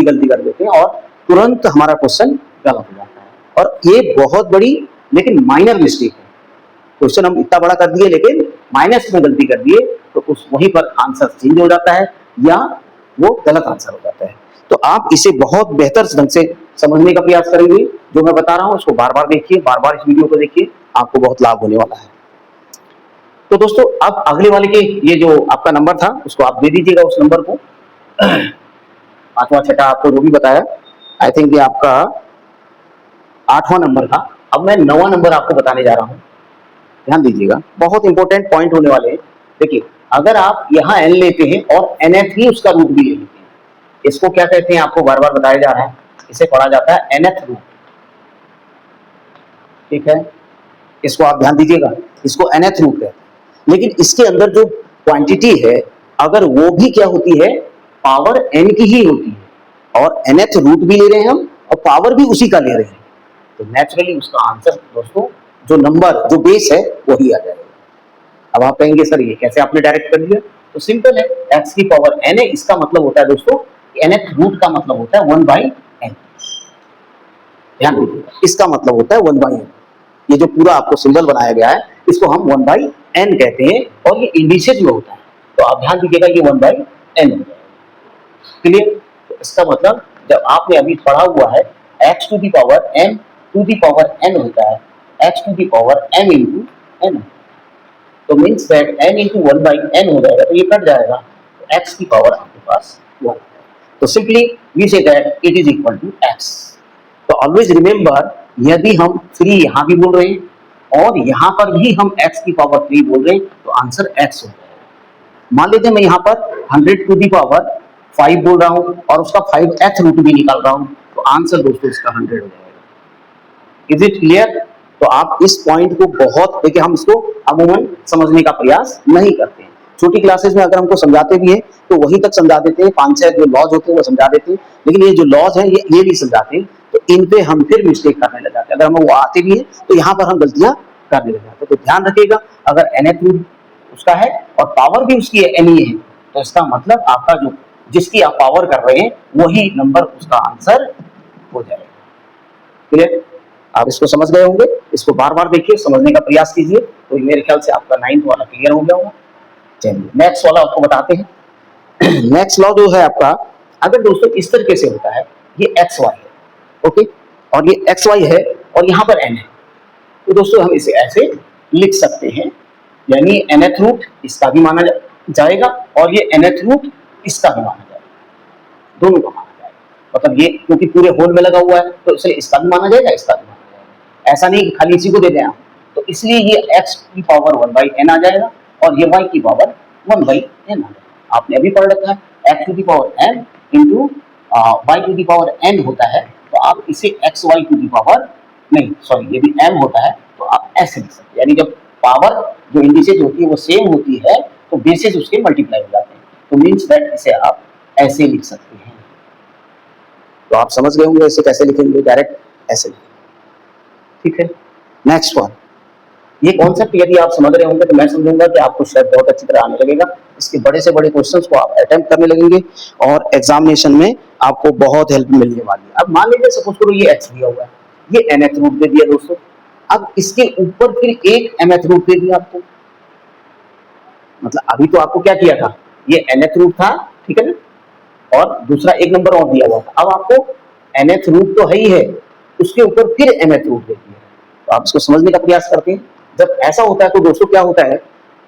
गलती कर देते हैं और तुरंत हमारा क्वेश्चन गलत हो जाता है। और ये बहुत बड़ी लेकिन माइनर मिस्टेक है। क्वेश्चन हम इतना बड़ा कर दिए लेकिन माइनस में गलती कर दिए, तो उस वहीं पर आंसर चेंज हो जाता है या वो गलत आंसर हो जाता है। तो आप इसे बहुत बेहतर ढंग से समझने का प्रयास करेंगे। जो मैं बता रहा हूं उसको बार बार देखिए, बार बार इस वीडियो को देखिए, आपको बहुत लाभ होने वाला है। तो दोस्तों अब अगले वाले के ये जो आपका नंबर था उसको आप दे दीजिएगा, उस नंबर को। पांचवा छठा आपको जो भी बताया, आई थिंक ये आपका 8वां नंबर था। अब मैं 9वां नंबर आपको बताने जा रहा हूं, ध्यान दीजिएगा, बहुत इंपॉर्टेंट पॉइंट होने वाले हैं। देखिए, अगर आप यहाँ n लेते हैं और nth ही उसका रूट भी ले लेते हैं, इसको क्या कहते हैं आपको बार बार बताया जा रहा है, इसे पढ़ा जाता है nth रूट। ठीक है, इसको आप ध्यान दीजिएगा, इसको nth रूट है। लेकिन इसके अंदर जो क्वांटिटी है, अगर वो भी क्या होती है, पावर n की ही होती है, और nth रूट भी ले रहे हैं हम और पावर भी उसी का ले रहे हैं, तो नेचुरली उसका आंसर दोस्तों जो नंबर जो बेस है वही आ जाएगा। अब आप कहेंगे सर ये कैसे आपने डायरेक्ट कर दिया? तो सिंपल है, x की पावर n है, इसका मतलब होता है दोस्तों nth रूट का मतलब होता है 1/n। ध्यान दीजिएगा, इसका मतलब होता है 1/n। ये जो पूरा आपको सिंबल बनाया गया है इसको हम 1/n कहते हैं, और ये इंडिसेज में होता है, तो आप ध्यान दीजिएगा ये 1/n। क्लियर? तो इसका मतलब जब आपने अभी पढ़ा हुआ है x to the power m to the power n होता है x to the power m into n। तो means that n into one by n हो जाएगा, तो ये कट जाएगा, तो x की पावर आपके पास 1। तो simply we say that it is equal to x। तो ऑलवेज रिमेंबर, यदि हम 3 यहाँ भी बोल रहे हैं और यहाँ पर भी हम x की पावर 3 बोल रहे हैं, तो आंसर x हो जाएगा। मान लीजिए मैं यहाँ पर 100 टू दी पावर 5 बोल रहा हूँ और उसका 5th रूट भी निकाल रहा हूँ, तो आंसर दोस्तों इसका 100 हो जाएगा। Is it clear? तो आप इस पॉइंट को बहुत देखिए, हम इसको अमूमन समझने का प्रयास नहीं करते हैं। छोटी क्लासेस में अगर हमको समझाते भी हैं तो वहीं तक समझा देते हैं, 5-6 जो लॉज होते हैं वो समझा देते हैं, लेकिन ये जो लॉज है ये नहीं समझाते हैं, तो इन पे हम फिर मिस्टेक करने लग जाते हैं। अगर हमें वो आते भी है तो यहाँ पर हम गलतियां करने लग जाते हैं। तो ध्यान रखिएगा, अगर nth रूट उसका है और पावर भी उसकी ne है, तो इसका मतलब आपका जो जिसकी आप पावर कर रहे हैं वही नंबर उसका आंसर हो जाएगा। क्लियर? आप इसको समझ गए होंगे, इसको बार बार देखिए, समझने का प्रयास कीजिए, तो मेरे ख्याल से आपका 9th वाला क्लियर हो गया होगा। चलिए नेक्स्ट वाला आपको बताते हैं। नेक्स्ट लॉ जो है आपका, अगर दोस्तों इस तरीके से होता है, ये एक्स वाई है, ओके, और ये एक्स वाई है और यहाँ पर एन है, तो दोस्तों हम इसे ऐसे लिख सकते हैं, यानी nth रूट इसका भी माना जाएगा और ये nth रूट इसका भी माना जाएगा, दोनों का माना जाएगा। मतलब ये क्योंकि पूरे होल में लगा हुआ है तो इसलिए इसका भी माना जाएगा, इसका भी माना जाएगा। ऐसा नहीं कि खाली इसी को दे दें आप, तो इसलिए ये x की पावर 1/n आ जाएगा और ये y की पावर 1/n आ जाएगा। आपने अभी पढ़ रखा है x to the power n into y to the power n होता है, तो आप इसे xy टू दी पावर नहीं सॉरी ये भी m होता है, तो आप ऐसे लिख सकते हैं। यानी जब पावर जो इंडिसेज होती है वो सेम होती है तो बेसिस उसके मल्टीप्लाई हो जाते हैं, तो मीन्स दैट इसे आप ऐसे लिख सकते हैं। तो आप समझ गए होंगे इसे कैसे लिखेंगे, डायरेक्ट ऐसे लिखेंगे। ठीक है, नेक्स्ट वन, ये कॉन्सेप्ट यदि आप समझ रहे होंगे तो मैं समझूंगा कि आपको शायद बहुत अच्छी तरह आने लगेगा। इसके बड़े से बड़े क्वेश्चंस को आप अटेम्प्ट करने लगेंगे और एग्जामिनेशन में आपको बहुत हेल्प मिलने वाली है। अब मान लीजिए सपोज करो ये x दिया हुआ है, ये nth रूट दे दिया दोस्तों, अब इसके ऊपर फिर एक nth रूट दे दिया आपको। मतलब अभी तो आपको क्या किया था, ये nth रूट था, ठीक है ना, और दूसरा एक नंबर और दिया हुआ था। अब आपको nth रूट तो है ही है, उसके ऊपर फिर nth रूट दे दिया। तो आप इसको समझने का प्रयास करते हैं। जब ऐसा होता है तो दोस्तों क्या होता है,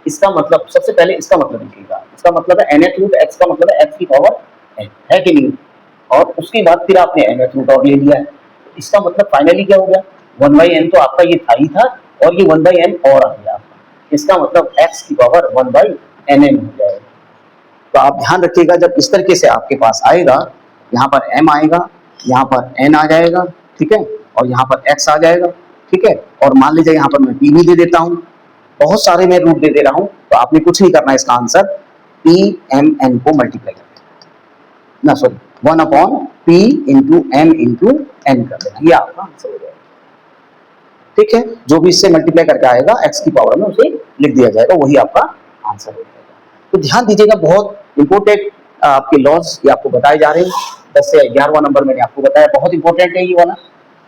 इसका मतलब सबसे पहले इसका मतलब लिखिएगा, इसका मतलब है nth रूट x का मतलब है x की पावर n है कि नहीं, और उसके बाद फिर आपने nth रूट और ले लिया है, इसका मतलब फाइनली क्या हो गया, 1/n तो आपका ये था ही था और ये 1/n और आ गया आपका, इसका मतलब x की पावर 1/nn हो जाएगा। तो आप ध्यान रखिएगा, जब इस तरीके से आपके पास आएगा, यहाँ पर m आएगा, यहाँ पर n आ जाएगा, ठीक है, और यहाँ पर x आ जाएगा, ठीक है, और मान लीजिए यहाँ पर मैं p भी दे देता हूँ, बहुत सारे मैं रूट दे दे रहा हूँ, तो आपने कुछ नहीं करना, इसका आंसर p m n को मल्टीप्लाई कर देना, ना sorry 1/p into m into n कर देना, ये आपका आंसर हो जाएगा। ठीक है, जो भी इससे मल्टीप्लाई करके आएगा x की पावर में उसे लिख दिया जाएगा, वही आपका आंसर हो जाएगा। तो ध्यान दीजिएगा, बहुत इंपॉर्टेंट आपके लॉज ये आपको बताए जा रहे हैं। 10 से 11वां नंबर मैंने आपको बताया, बहुत इंपॉर्टेंट है ये वाला,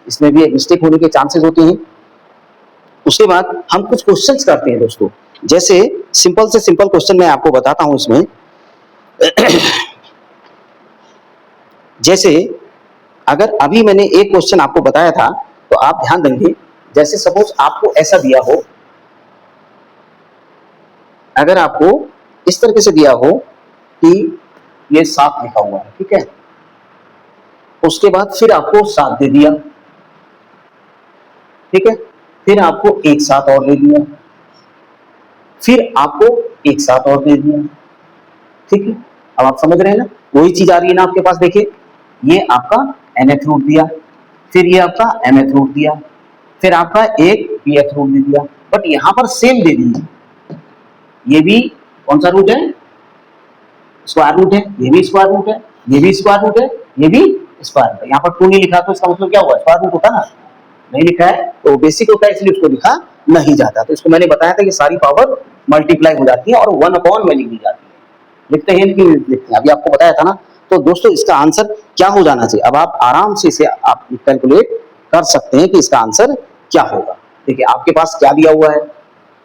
इसमें भी मिस्टेक होने के चांसेस होते हैं। उसके बाद हम कुछ क्वेश्चंस करते हैं दोस्तों, जैसे सिंपल से सिंपल क्वेश्चन मैं आपको बताता हूं इसमें। जैसे अगर अभी मैंने एक क्वेश्चन आपको बताया था तो आप ध्यान देंगे, जैसे सपोज आपको ऐसा दिया हो, अगर आपको इस तरीके से दिया हो कि ये 7 लिखा हुआ है, ठीक है, उसके बाद फिर आपको 7 दे दिया, ठीक है, फिर आपको एक 7 और दे दिया, फिर आपको एक 7 और दे दिया, ठीक है। अब आप समझ रहे हैं ना, वही चीज आ रही है ना आपके पास, देखिए ये आपका nth रूट दिया, फिर ये आपका mth रूट दिया, फिर आपका एक pth रूट दे दिया, बट यहां पर सेम दे दिया, ये भी कौन सा रूट है, स्क्वायर रूट है, ये भी स्क्वायर रूट है, ये भी स्क्वायर रूट है, ये भी स्क्वायर रूट है। यहाँ पर 2 नहीं लिखा तो इसका मतलब क्या हुआ, स्क्वायर रूट होता ना, नहीं लिखा है तो बेसिक होता है, इसलिए उसको लिखा नहीं जाता। तो इसको मैंने बताया था कि सारी पावर मल्टीप्लाई हो जाती है और 1/में लिख दी जाती है, लिखते हैं कि लिखते हैं, अभी आपको बताया था ना। तो दोस्तों इसका आंसर क्या हो जाना चाहिए, अब आप आराम से इसे आप कैलकुलेट कर सकते हैं कि इसका आंसर क्या होगा। देखिए आपके पास क्या दिया हुआ है,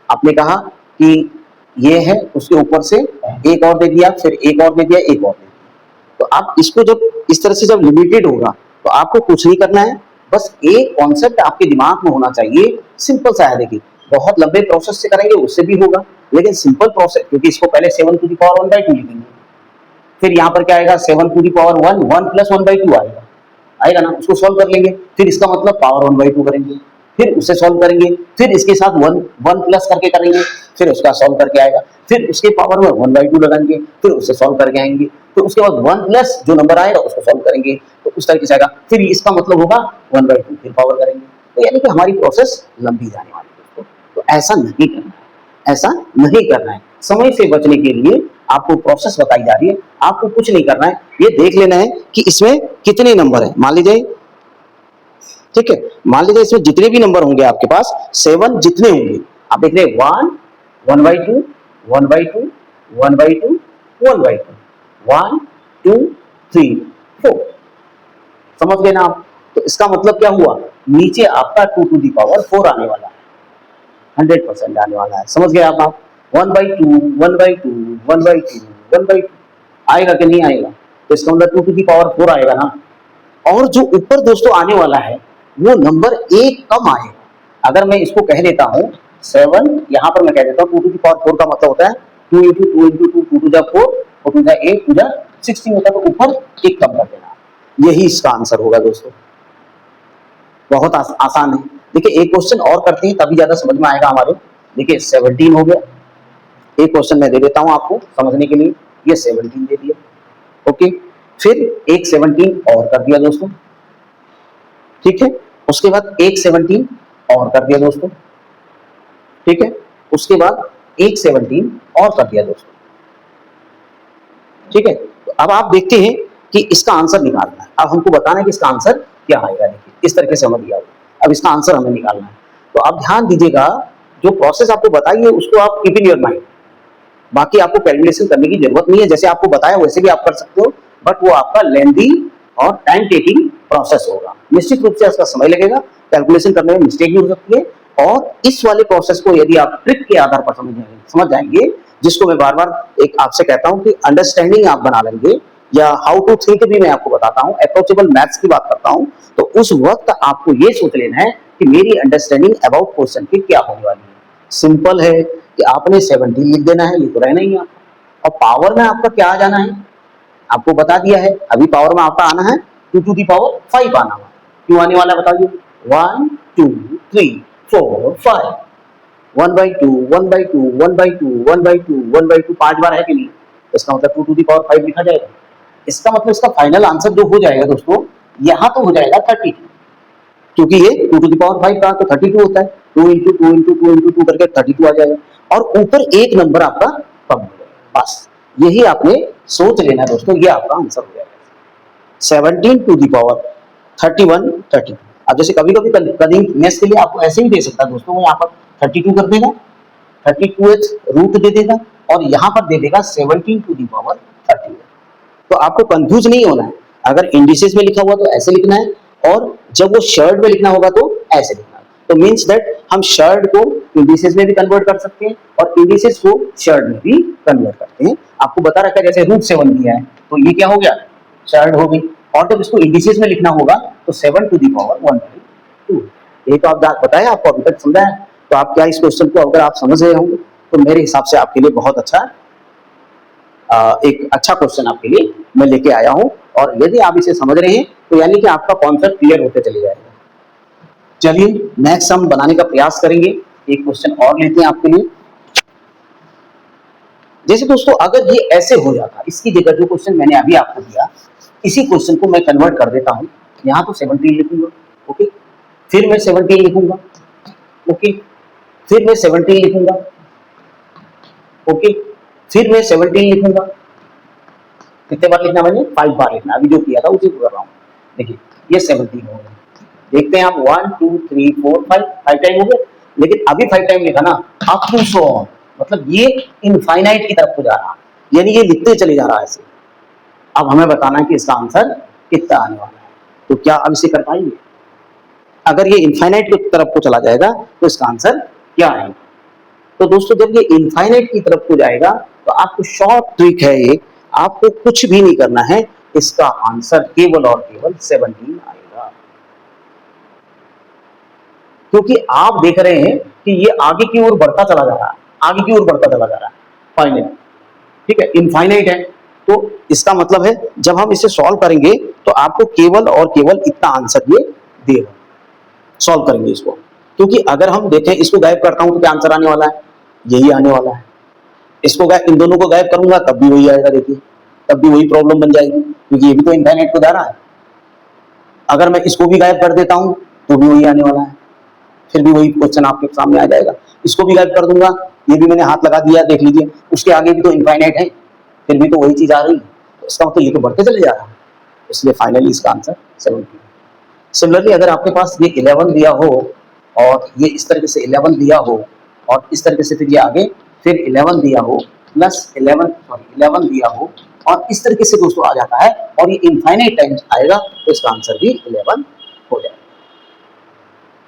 आपने कहा कि ये है, उसके ऊपर से एक और दे दिया, फिर एक और दे दिया, एक और दे दिया। तो आप इसको जब इस तरह से जब लिमिटेड होगा तो आपको कुछ नहीं करना है, बस एक कॉन्सेप्ट आपके दिमाग में होना चाहिए, सिंपल सा है। देखिए बहुत लंबे प्रोसेस से करेंगे उससे भी होगा, लेकिन सिंपल प्रोसेस, क्योंकि इसको पहले 7 टू द पावर 1/2 लिखेंगे, फिर यहाँ पर क्या आएगा 7 टू दी पावर 1, 1 प्लस 1/2 आएगा, आएगा ना, उसको सॉल्व कर लेंगे, फिर इसका मतलब पावर 1/2 करेंगे, फिर उसे सॉल्व करेंगे, फिर इसके साथ 1 1 प्लस करके करेंगे, फिर उसका सॉल्व करके आएगा, फिर उसके पावर में 1/2 लगाएंगे, फिर उसे सॉल्व करके आएंगे, फिर उसके बाद 1 प्लस जो नंबर आएगा उसको सॉल्व करेंगे, तो उस तरीके से आएगा, फिर इसका मतलब होगा 1/2 फिर पावर करेंगे, तो यानी कि हमारी प्रोसेस लंबी जाने वाली है दोस्तों। तो ऐसा नहीं करना है, ऐसा नहीं करना है। समय से बचने के लिए आपको प्रोसेस बताई जा रही है, आपको कुछ नहीं करना है, ये देख लेना है कि इसमें कितने नंबर है। मान लीजिए, ठीक है, मान लीजिए इसमें जितने भी नंबर होंगे आपके पास 7 जितने होंगे, आप देख रहे हैं 1 1/2 1/2 1/2 1/2 1 2 3 4, समझ गए ना आप। तो इसका मतलब क्या हुआ, नीचे आपका 2 टू दी पावर 4 आने वाला है, 100% आने वाला है, समझ गए आप। 1/2 1/2 1/2 1/2 आएगा कि नहीं आएगा, तो इसका मतलब 2 टू दी पावर 4 आएगा ना। और जो ऊपर दोस्तों आने वाला है वो नंबर एक कम आएगा। अगर मैं इसको कह देता हूँ 7, यहाँ पर मैं कह देता हूँ 2 टू दी पावर 4 का मतलब होता है 2 इंटू 2 इंटू 2 2 टू जा 4 और 2 जा 8 2 जा 16 होता है, तो ऊपर एक कम कर देना, यही इसका आंसर होगा दोस्तों। बहुत आसान है। देखिए एक क्वेश्चन और करते हैं तभी ज्यादा समझ में आएगा हमारे। देखिए 17 हो गया, एक क्वेश्चन मैं दे देता हूं आपको समझने के लिए, ये 17 दे दिया, ओके, फिर एक 17 और कर दिया दोस्तों, ठीक है, उसके बाद एक 17 और कर दिया दोस्तों, ठीक है, उसके बाद एक 17 और कर दिया दोस्तों, ठीक है। तो अब आप देखते हैं कि इसका आंसर निकालना है, अब हमको बताना है कि इसका आंसर क्या आएगा। देखिए इस तरीके से हमें दिया, अब इसका आंसर हमें निकालना है। तो आप ध्यान दीजिएगा, जो प्रोसेस आपको बताई है उसको आप कीप इन योर माइंड, बाकी आपको कैलकुलेशन करने की जरूरत नहीं है, जैसे आपको बताया वैसे भी आप कर सकते हो, बट वो आपका लेंथी और टाइम टेकिंग प्रोसेस होगा, निश्चित रूप से इसका समय लगेगा, कैलकुलेशन करने में मिस्टेक भी हो सकती है। और इस वाले प्रोसेस को यदि आप ट्रिक के आधार पर समझ जाएंगे, जिसको मैं बार बार एक आपसे कहता हूं कि अंडरस्टैंडिंग आप बना लेंगे, या हाउ टू थिंक भी मैं आपको बताता हूं, अप्रोचेबल मैथ्स की बात करता हूं, तो उस वक्त आपको ये सोच लेना है कि मेरी अंडरस्टैंडिंग अबाउट क्वेश्चन की क्या होने वाली है। सिंपल है कि आपने 17 लिख देना है, ये तो रहना ही है आपका, और पावर में आपका क्या आ जाना है, आपको बता दिया है, अभी पावर में आपका आना है 2 टू दी पावर 5 आना है। क्यों आने वाला है बताइए, 1 2 3 4 5, 1/2 1/2 1/2 1/2 1/2 5 बार है कि नहीं, इसका मतलब 2 टू दी पावर 5 लिखा जाएगा। इसका मतलब इसका फाइनल आंसर जो हो जाएगा दोस्तों, यहाँ तो हो जाएगा 32, क्योंकि ये 2 टू द पावर 5 का तो 32 होता है, 2 इंटू 2 इंटू 2 इंटू 2 करके 32 आ जाएगा, और ऊपर एक नंबर आपका कम हो जाएगा, बस यही आपने सोच लेना है दोस्तों, ये आपका आंसर हो जाएगा 17 टू द पावर 31 32। अब जैसे कभी कभी कभी नेक्स्ट के लिए आपको ऐसे ही दे सकता है दोस्तों, वो यहाँ पर 32 कर देगा, 32h रूट दे देगा, और यहाँ पर दे देगा 17 टू द पावर 31। तो आपको कंफ्यूज नहीं होना है, अगर इंडिसेस में लिखा हुआ तो ऐसे लिखना है, और जब वो शर्ट में लिखना होगा तो ऐसे लिखना है। तो मीन्स दैट हम शर्ट को इंडिसेस में भी कन्वर्ट कर सकते हैं और इंडिसेस को शर्ट में भी कन्वर्ट करते हैं। आपको बता रखा है, जैसे √7 दिया है तो ये क्या हो गया, शर्ट हो गई, और जब इसको इंडिसेस में लिखना होगा तो 7 टू दी पावर 1/2। ये तो आप बताया, आपको अभी तक समझा है, तो आप क्या इस क्वेश्चन को अगर आप समझ रहे होंगे तो मेरे हिसाब से आपके लिए बहुत अच्छा एक अच्छा क्वेश्चन आपके लिए मैं लेके आया हूं, और यदि आप इसे समझ रहे हैं तो यानी कि आपका कॉन्सेप्ट क्लियर होते चले जाएगा। चलिए नेक्स्ट हम बनाने का प्रयास करेंगे, एक क्वेश्चन और लेते हैं आपके लिए। जैसे दोस्तों अगर ये ऐसे हो जाता, इसकी जगह जो क्वेश्चन मैंने अभी आपको दिया, इसी क्वेश्चन को मैं कन्वर्ट कर देता हूं, यहां तो 17 लिखूंगा, ओके, फिर मैं 17 लिखूंगा, ओके, फिर मैं 17 लिखूंगा, ओके, फिर मैं 17 लिखूंगा, कितने बार लिखना मैंने, 5 बार लिखना, अभी जो किया था उसी को कर रहा हूँ। देखिए ये 17 हो गया, देखते हैं आप 1 2 3 4 5 टाइम हो गया, लेकिन अभी 5 टाइम लिखा ना, अप टू सो ऑन, मतलब ये इनफाइनाइट की तरफ को जा रहा है, यानी ये लिखते चले जा रहा है ऐसे। अब हमें बताना है कि इसका आंसर कितना आने वाला है, तो क्या अब इसे कर पाएंगे, अगर ये इनफाइनाइट की तरफ को चला जाएगा तो इसका आंसर क्या आएगा। तो दोस्तों जब ये इनफाइनाइट की तरफ को जाएगा तो आपको शॉर्ट ट्रिक है ये, आपको कुछ भी नहीं करना है, इसका आंसर केवल और केवल 17 आएगा, क्योंकि आप देख रहे हैं कि कि ये आगे की ओर बढ़ता चला जा रहा है, आगे की ओर बढ़ता चला जा रहा है फाइनली, ठीक है, इनफाइनाइट है। तो इसका मतलब है जब हम इसे सॉल्व करेंगे तो आपको केवल और केवल इतना आंसर ये देगा, सॉल्व करेंगे इसको। क्योंकि अगर हम देखें इसको गायब करता हूं तो क्या आंसर आने वाला है, यही आने वाला है। इसको गायब, इन दोनों को गायब करूंगा तब भी वही आएगा, देखिए तब भी वही प्रॉब्लम बन जाएगी, क्योंकि ये भी तो इनफाइनाइट को जा रहा है। अगर मैं इसको भी गायब कर देता हूं तो भी वही आने वाला है, फिर भी वही क्वेश्चन आपके सामने आ जाएगा। इसको भी गायब कर दूंगा, ये भी मैंने हाथ लगा दिया, देख लीजिए उसके आगे भी तो इनफाइनाइट है, फिर भी तो वही चीज आ रही है। तो इसका मतलब ये तो बढ़ते चले जा रहा है, इसलिए फाइनली इसका आंसर 70। सिमिलरली अगर आपके पास ये 11 दिया हो और ये इस तरीके से 11 दिया हो और इस तरीके से फिर ये आगे फिर 11 दिया हो प्लस 11 दिया हो और इस तरीके से दोस्तों आ जाता है और ये इनफाइनाइट टाइम्स आएगा, तो इसका आंसर भी 11 हो जाएगा।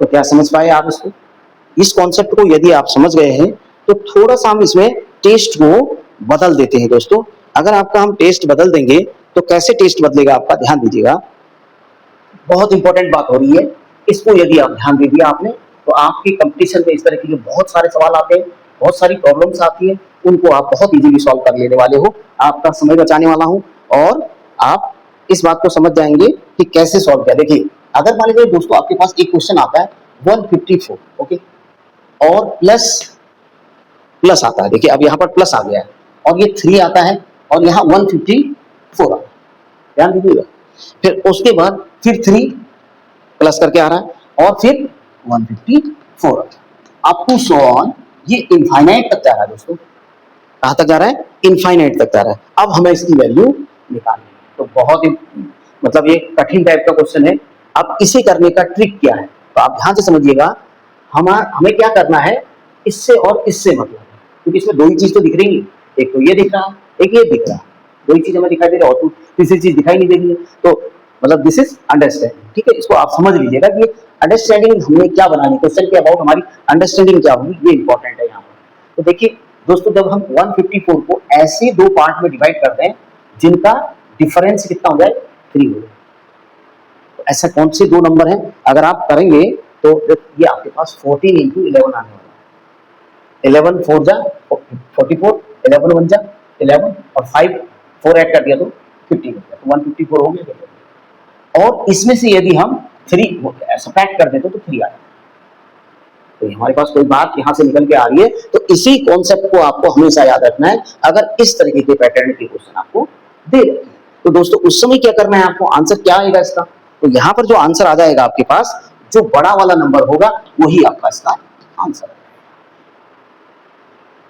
तो क्या समझ पाए आप इसको? इस कॉन्सेप्ट को यदि आप समझ गए हैं तो थोड़ा सा हम इसमें टेस्ट को बदल देते हैं दोस्तों। अगर आपका हम टेस्ट बदल देंगे तो कैसे टेस्ट बदलेगा आपका, ध्यान दीजिएगा, बहुत इंपॉर्टेंट बात हो रही है। इसको यदि आप ध्यान दे दिया आपने तो आपकी कंपटीशन में इस तरह के बहुत सारे सवाल आते हैं, बहुत सारी प्रॉब्लम्स आती है, उनको आप बहुत इजीली सॉल्व कर लेने वाले हो। आपका समय बचाने वाला हूं और आप इस बात को समझ जाएंगे कि कैसे सॉल्व किया। देखिए अगर मान लीजिए दोस्तों आपके पास एक क्वेश्चन आता है 154, ओके, और प्लस प्लस आता है, देखिए अब यहाँ पर प्लस आ गया है और ये 3 आता है और यहाँ 154 आता है, ध्यान दीजिएगा। फिर उसके बाद फिर 3 प्लस करके आ रहा है और फिर 154 आ रहा है, अप टू सो ऑन, ये इनफाइनाइट तक जा रहा है दोस्तों। कहां तक जा रहा है? इनफाइनाइट तक जा रहा है। अब हमें इसकी वैल्यू निकालनी है, तो बहुत ही मतलब ये कठिन टाइप का क्वेश्चन है। अब इसे करने का ट्रिक क्या है, तो आप ध्यान से समझिएगा। हमें क्या करना है, इससे और इससे मतलब, क्योंकि इसमें दो ही चीज तो दिख रही है, एक तो ये दिख रहा है, एक ये दिख रहा है, दो ही चीज हमें दिखाई दे रही है और तीसरी चीज दिखाई नहीं दे रही है। तो मतलब दिस इज अंडरस्टैंडिंग, ठीक है, इसको आप समझ लीजिएगा कि अंडरस्टैंडिंग हमने क्या बनानी, क्वेश्चन के अबाउट हमारी अंडरस्टैंडिंग क्या होगी, ये इंपॉर्टेंट है यहाँ पर। तो देखिए दोस्तों, जब हम 154 को ऐसे दो पार्ट में डिवाइड कर दें जिनका डिफरेंस कितना हो जाए, 3 हो जाए, तो ऐसा कौन से दो नंबर हैं अगर आप करेंगे तो ये आपके पास 14 इंटू 11 आने वाला है। 11 4 जा 44, 11 1 जा 11 और 5 4 ऐड कर दिया तो 50 हो गया, तो 154 हो गया। और इसमें से यदि हम 3 सब्ट्रैक्ट कर देते तो 3 आ जाए, तो हमारे पास कोई बात यहां से निकल के आ रही है। तो इसी कॉन्सेप्ट को आपको हमेशा याद रखना है अगर इस तरीके के पैटर्न के क्वेश्चन आपको दे रहे हैं। तो दोस्तों उस समय क्या करना है आपको, आंसर क्या आएगा इसका, तो यहां पर जो आंसर आ जाएगा आपके पास, जो बड़ा वाला नंबर होगा वही आपका इसका आंसर है,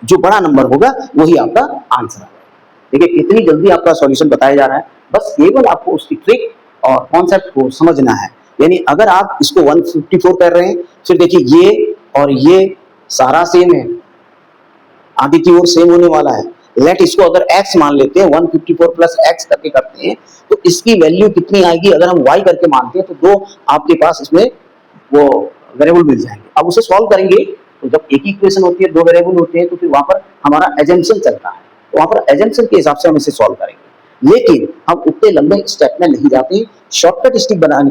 जो बड़ा नंबर होगा वही आपका आंसर है। देखिए कितनी जल्दी आपका सॉल्यूशन बताया जा रहा है, बस केवल आपको उसकी ट्रिक और कॉन्सेप्ट को समझना है। यानी अगर आप इसको 154 कर रहे हैं, फिर देखिए ये और ये सारा सेम है, आगे की ओर सेम होने वाला है। लेट इसको अगर x मान लेते हैं, 154 प्लस x करके करते हैं, तो इसकी वैल्यू कितनी आएगी, अगर हम y करके मानते हैं तो दो आपके पास इसमें वो वेरिएबल मिल जाएंगे। अब उसे सॉल्व करेंगे तो जब एक ही इक्वेशन होती है, दो वेरिएबल होते हैं, तो फिर वहां पर हमारा एजम्पशन चलता है, तो वहां पर एजम्पशन के हिसाब से हम इसे सॉल्व करेंगे। लेकिन हम उतने लंबे स्टेप में नहीं जाते, शॉर्टकट स्टिक बनाने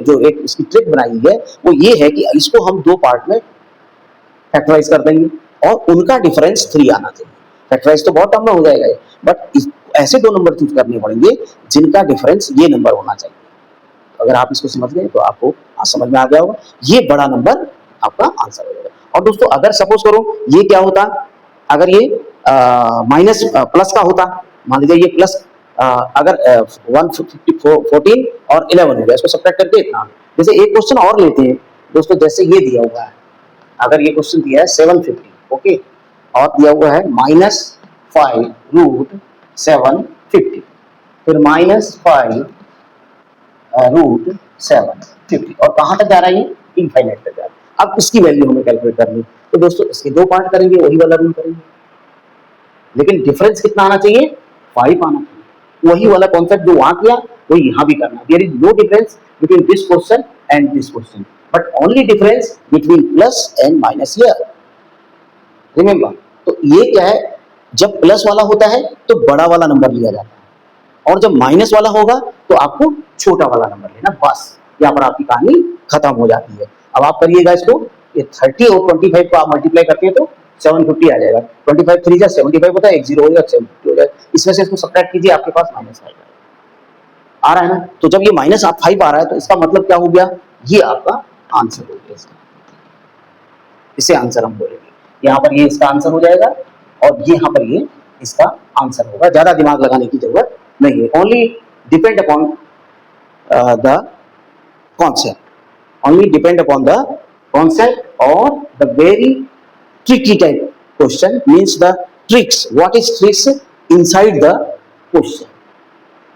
जो एक इसकी ट्रिक बनाई है वो ये है कि इसको हम दो पार्ट में फैक्टराइज कर देंगे और उनका डिफरेंस 3 आना चाहिए। फैक्टराइज तो बहुत टर्म में हो जाएगा, बट ऐसे दो नंबर चूज करने पड़ेंगे जिनका डिफरेंस ये नंबर होना चाहिए। अगर आप इसको समझ गए तो आपको समझ में आ गया होगा, ये बड़ा नंबर आपका आंसर हो जाएगा। और दोस्तों अगर सपोज करो ये क्या होता, अगर ये माइनस प्लस का होता, मान लीजिए ये प्लस अगर 114 और 11 हो गया, इसको सब्ट्रैक्ट करके इतना। जैसे एक क्वेश्चन और लेते हैं दोस्तों, जैसे ये दिया हुआ है, अगर ये क्वेश्चन दिया है 750, ओके, और दिया हुआ है -5√750, फिर -5√750, और कहां तक जा रहा है ये, इनफाइनाइट तक जा रहा है। अब इसकी वैल्यू हमें कैलकुलेट करनी, तो दोस्तों इसके दो पार्ट करेंगे, वही वाला रूल करेंगे, लेकिन डिफरेंस कितना आना चाहिए, 5 आना चाहिए। वही वाला कॉन्सेप्ट जो वहां किया वही यहां भी करना। There is no difference between this question and this question, but only difference between plus and minus here, remember. तो ये क्या है, जब प्लस वाला होता है तो बड़ा वाला नंबर लिया जाता है, और जब माइनस वाला होगा तो आपको छोटा वाला नंबर लेना, बस यहाँ पर आपकी कहानी खत्म हो जाती है। अब आप करिएगा इसको, ये 30 और 25 को आप मल्टीप्लाई करते हैं तो 750 आ जाएगा। 25 3 जा 75 होता है, एक 0 हो जाएगा, 750 हो जाएगा। इसमें से इसको सब्ट्रैक्ट कीजिए, आपके पास -5 आ रहा है ना। तो जब ये -5 आ रहा है तो इसका मतलब क्या हो गया, ये आपका आंसर हो गया इसका। इसे आंसर हम बोलेंगे। यहाँ पर ये इसका आंसर हो जाएगा और यहाँ पर ये इसका आंसर होगा। ज्यादा दिमाग लगाने की जरूरत नहीं है। Only depend upon the concept, only depend upon the concept or the very tricky type question, means the tricks, what is tricks inside the question,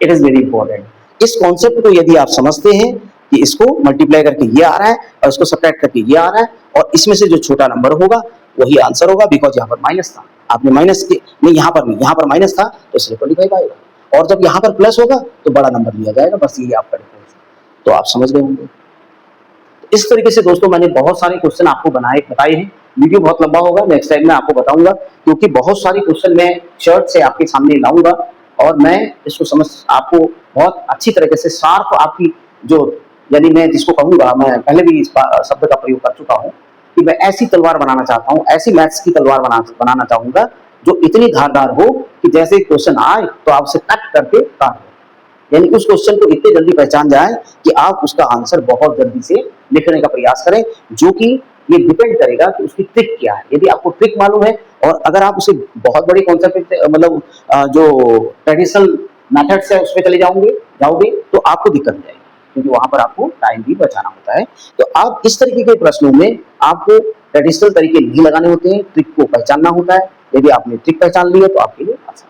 it is very important। इस concept को यदि आप समझते हैं कि इसको मल्टीप्लाई करके ये आ रहा है और इसको सब्ट्रैक्ट करके ये आ रहा है और इसमें से जो छोटा नंबर होगा वही आंसर होगा, बिकॉज यहाँ पर माइनस था, आपने माइनस के नहीं, यहाँ पर नहीं, यहाँ पर माइनस था तो इसलिए 25 आएगा, और जब यहाँ पर प्लस होगा तो बड़ा नंबर लिया जाएगा। बस ये आपका डिफरेंस है। तो आप समझ गए होंगे। इस तरीके से दोस्तों मैंने बहुत सारे क्वेश्चन आपको बताए हैं। वीडियो बहुत लंबा होगा, नेक्स्ट टाइम मैं आपको बताऊंगा, क्योंकि बहुत सारे क्वेश्चन मैं शर्ट से आपके सामने लाऊंगा और मैं इसको समझ आपको बहुत अच्छी तरीके से शार्प आपकी जो, यानी मैं जिसको कहूंगा, मैं पहले भी इस शब्द का प्रयोग कर चुका हूं कि मैं ऐसी तलवार बनाना चाहता हूं, ऐसी मैथ्स की तलवार बनाना चाहूंगा जो इतनी धारदार हो कि जैसे क्वेश्चन आए तो आपसे कट करके काट, यानी उस क्वेश्चन को इतने जल्दी पहचान जाए कि आप उसका आंसर बहुत जल्दी से लिखने का प्रयास करें, जो कि ये डिपेंड करेगा कि उसकी ट्रिक क्या है। यदि आपको ट्रिक मालूम है और अगर आप उसे बहुत बड़ी कॉन्सेप्ट मतलब जो ट्रेडिशनल मेथड्स है उसमें चले जाओगे तो आपको दिक्कत जाएगी, क्योंकि वहां पर आपको टाइम भी बचाना होता है। तो आप इस तरीके के प्रश्नों में आपको ट्रेडिशनल तरीके नहीं लगाने होते हैं, ट्रिक को पहचानना होता है। यदि आपने ट्रिक पहचान ली है तो आपके लिए आसान।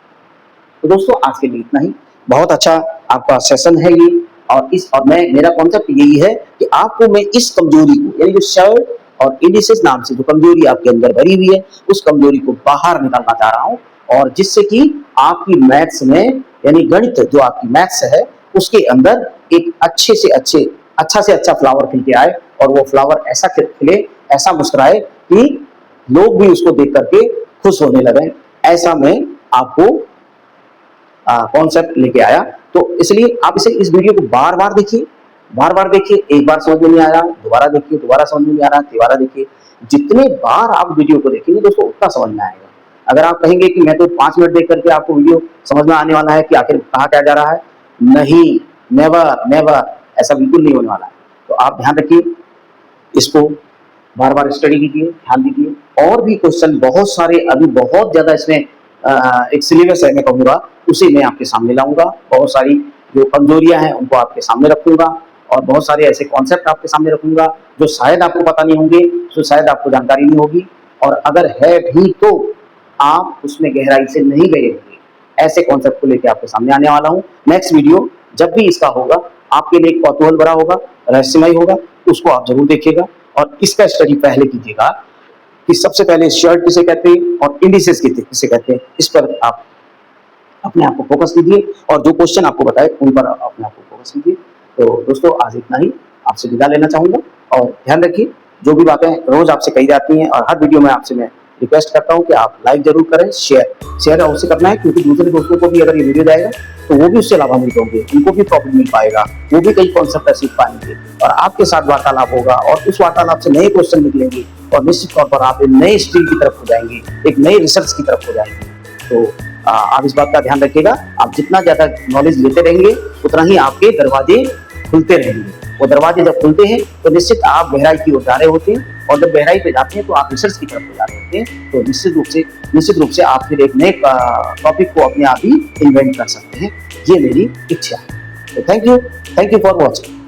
तो दोस्तों आज के लिए इतना ही। बहुत अच्छा आपका सेशन है ये, और मेरा कॉन्सेप्ट यही है कि आपको मैं इस कमजोरी को, यानी जो शर्ट और इंडिसेस नाम से जो कमजोरी आपके अंदर भरी हुई है, उस कमजोरी को बाहर निकालना चाह रहा हूं, और जिससे कि आपकी मैथ्स में, यानी गणित जो आपकी मैथ्स है उसके अंदर एक अच्छा से अच्छा फ्लावर खिल के आए, और वो फ्लावर ऐसा खिले, ऐसा मुस्कुराए कि लोग भी उसको देख करके खुश होने लगे। ऐसा मैं आपको कॉन्सेप्ट लेके आया। तो इसलिए आप इस वीडियो को बार बार देखिए, एक बार समझ में नहीं आया दोबारा देखिए, दोबारा समझ में नहीं आ रहा दोबारा देखिए। जितने बार आप वीडियो को देखेंगे दोस्तों उतना समझ में आएगा। अगर आप कहेंगे कि मैं तो 5 मिनट देख करके आपको वीडियो समझ में आने वाला है कि आखिर कहाँ क्या जा रहा है, नहीं, नेवर, ऐसा बिल्कुल नहीं होने वाला है। तो आप ध्यान रखिए, इसको बार बार स्टडी कीजिए, ध्यान दीजिए। और भी क्वेश्चन बहुत सारे, अभी बहुत ज्यादा इसमें एक सिलेबस है, मैं कहूँगा उसे मैं आपके सामने लाऊंगा। बहुत सारी जो कमजोरियां हैं उनको आपके सामने रखूंगा, और बहुत सारे ऐसे कॉन्सेप्ट आपके सामने रखूंगा जो शायद आपको पता नहीं होंगे, जो शायद आपको जानकारी नहीं होगी, और अगर है भी तो आप उसमें गहराई से नहीं गए होंगे। ऐसे कॉन्सेप्ट को लेकर आपके सामने आने वाला हूँ। नेक्स्ट वीडियो जब भी इसका होगा आपके लिए कौतूहल भरा होगा, रहस्यमय होगा, उसको आप जरूर देखिएगा और इसका स्टडी पहले कीजिएगा कि सबसे पहले शर्ट किसे कहते हैं और इंडिसेस किसे कहते हैं। इस पर आप अपने आप को फोकस कीजिए, और जो क्वेश्चन आपको बताए उन पर अपने आप को फोकस कीजिए। तो दोस्तों आज इतना ही, आपसे विदा लेना चाहूंगा। और ध्यान रखिए, जो भी बातें रोज आपसे कही जाती हैं और हर वीडियो में आपसे मैं रिक्वेस्ट करता हूं कि आप लाइक जरूर करें, शेयर अवश्य करना है, क्योंकि दूसरे दोस्तों को भी अगर ये वीडियो जाएगा तो वो भी उससे लाभान्वित होंगे, उनको भी प्रॉफिट मिल पाएगा, वो भी कई कॉन्सेप्ट सीख पाएंगे और आपके साथ वार्तालाप होगा, और उस वार्तालाप से नए क्वेश्चन निकलेंगे और निश्चित तौर पर आप एक नए स्ट्रीम की तरफ हो जाएंगे, एक नई रिसर्च की तरफ हो जाएंगे। तो आप इस बात का ध्यान रखिएगा, आप जितना ज्यादा नॉलेज लेते रहेंगे उतना ही आपके दरवाजे खुलते रहेंगे। वो दरवाजे जब खुलते हैं तो निश्चित आप गहराई की ओर जा रहे होते हैं, और जब गहराई पे जाते हैं तो आप रिसर्च की तरफ हो जा रहे होते हैं। तो निश्चित रूप से आप फिर एक नए टॉपिक को अपने आप ही इन्वेंट कर सकते हैं। ये मेरी इच्छा है। तो थैंक यू फॉर वॉचिंग।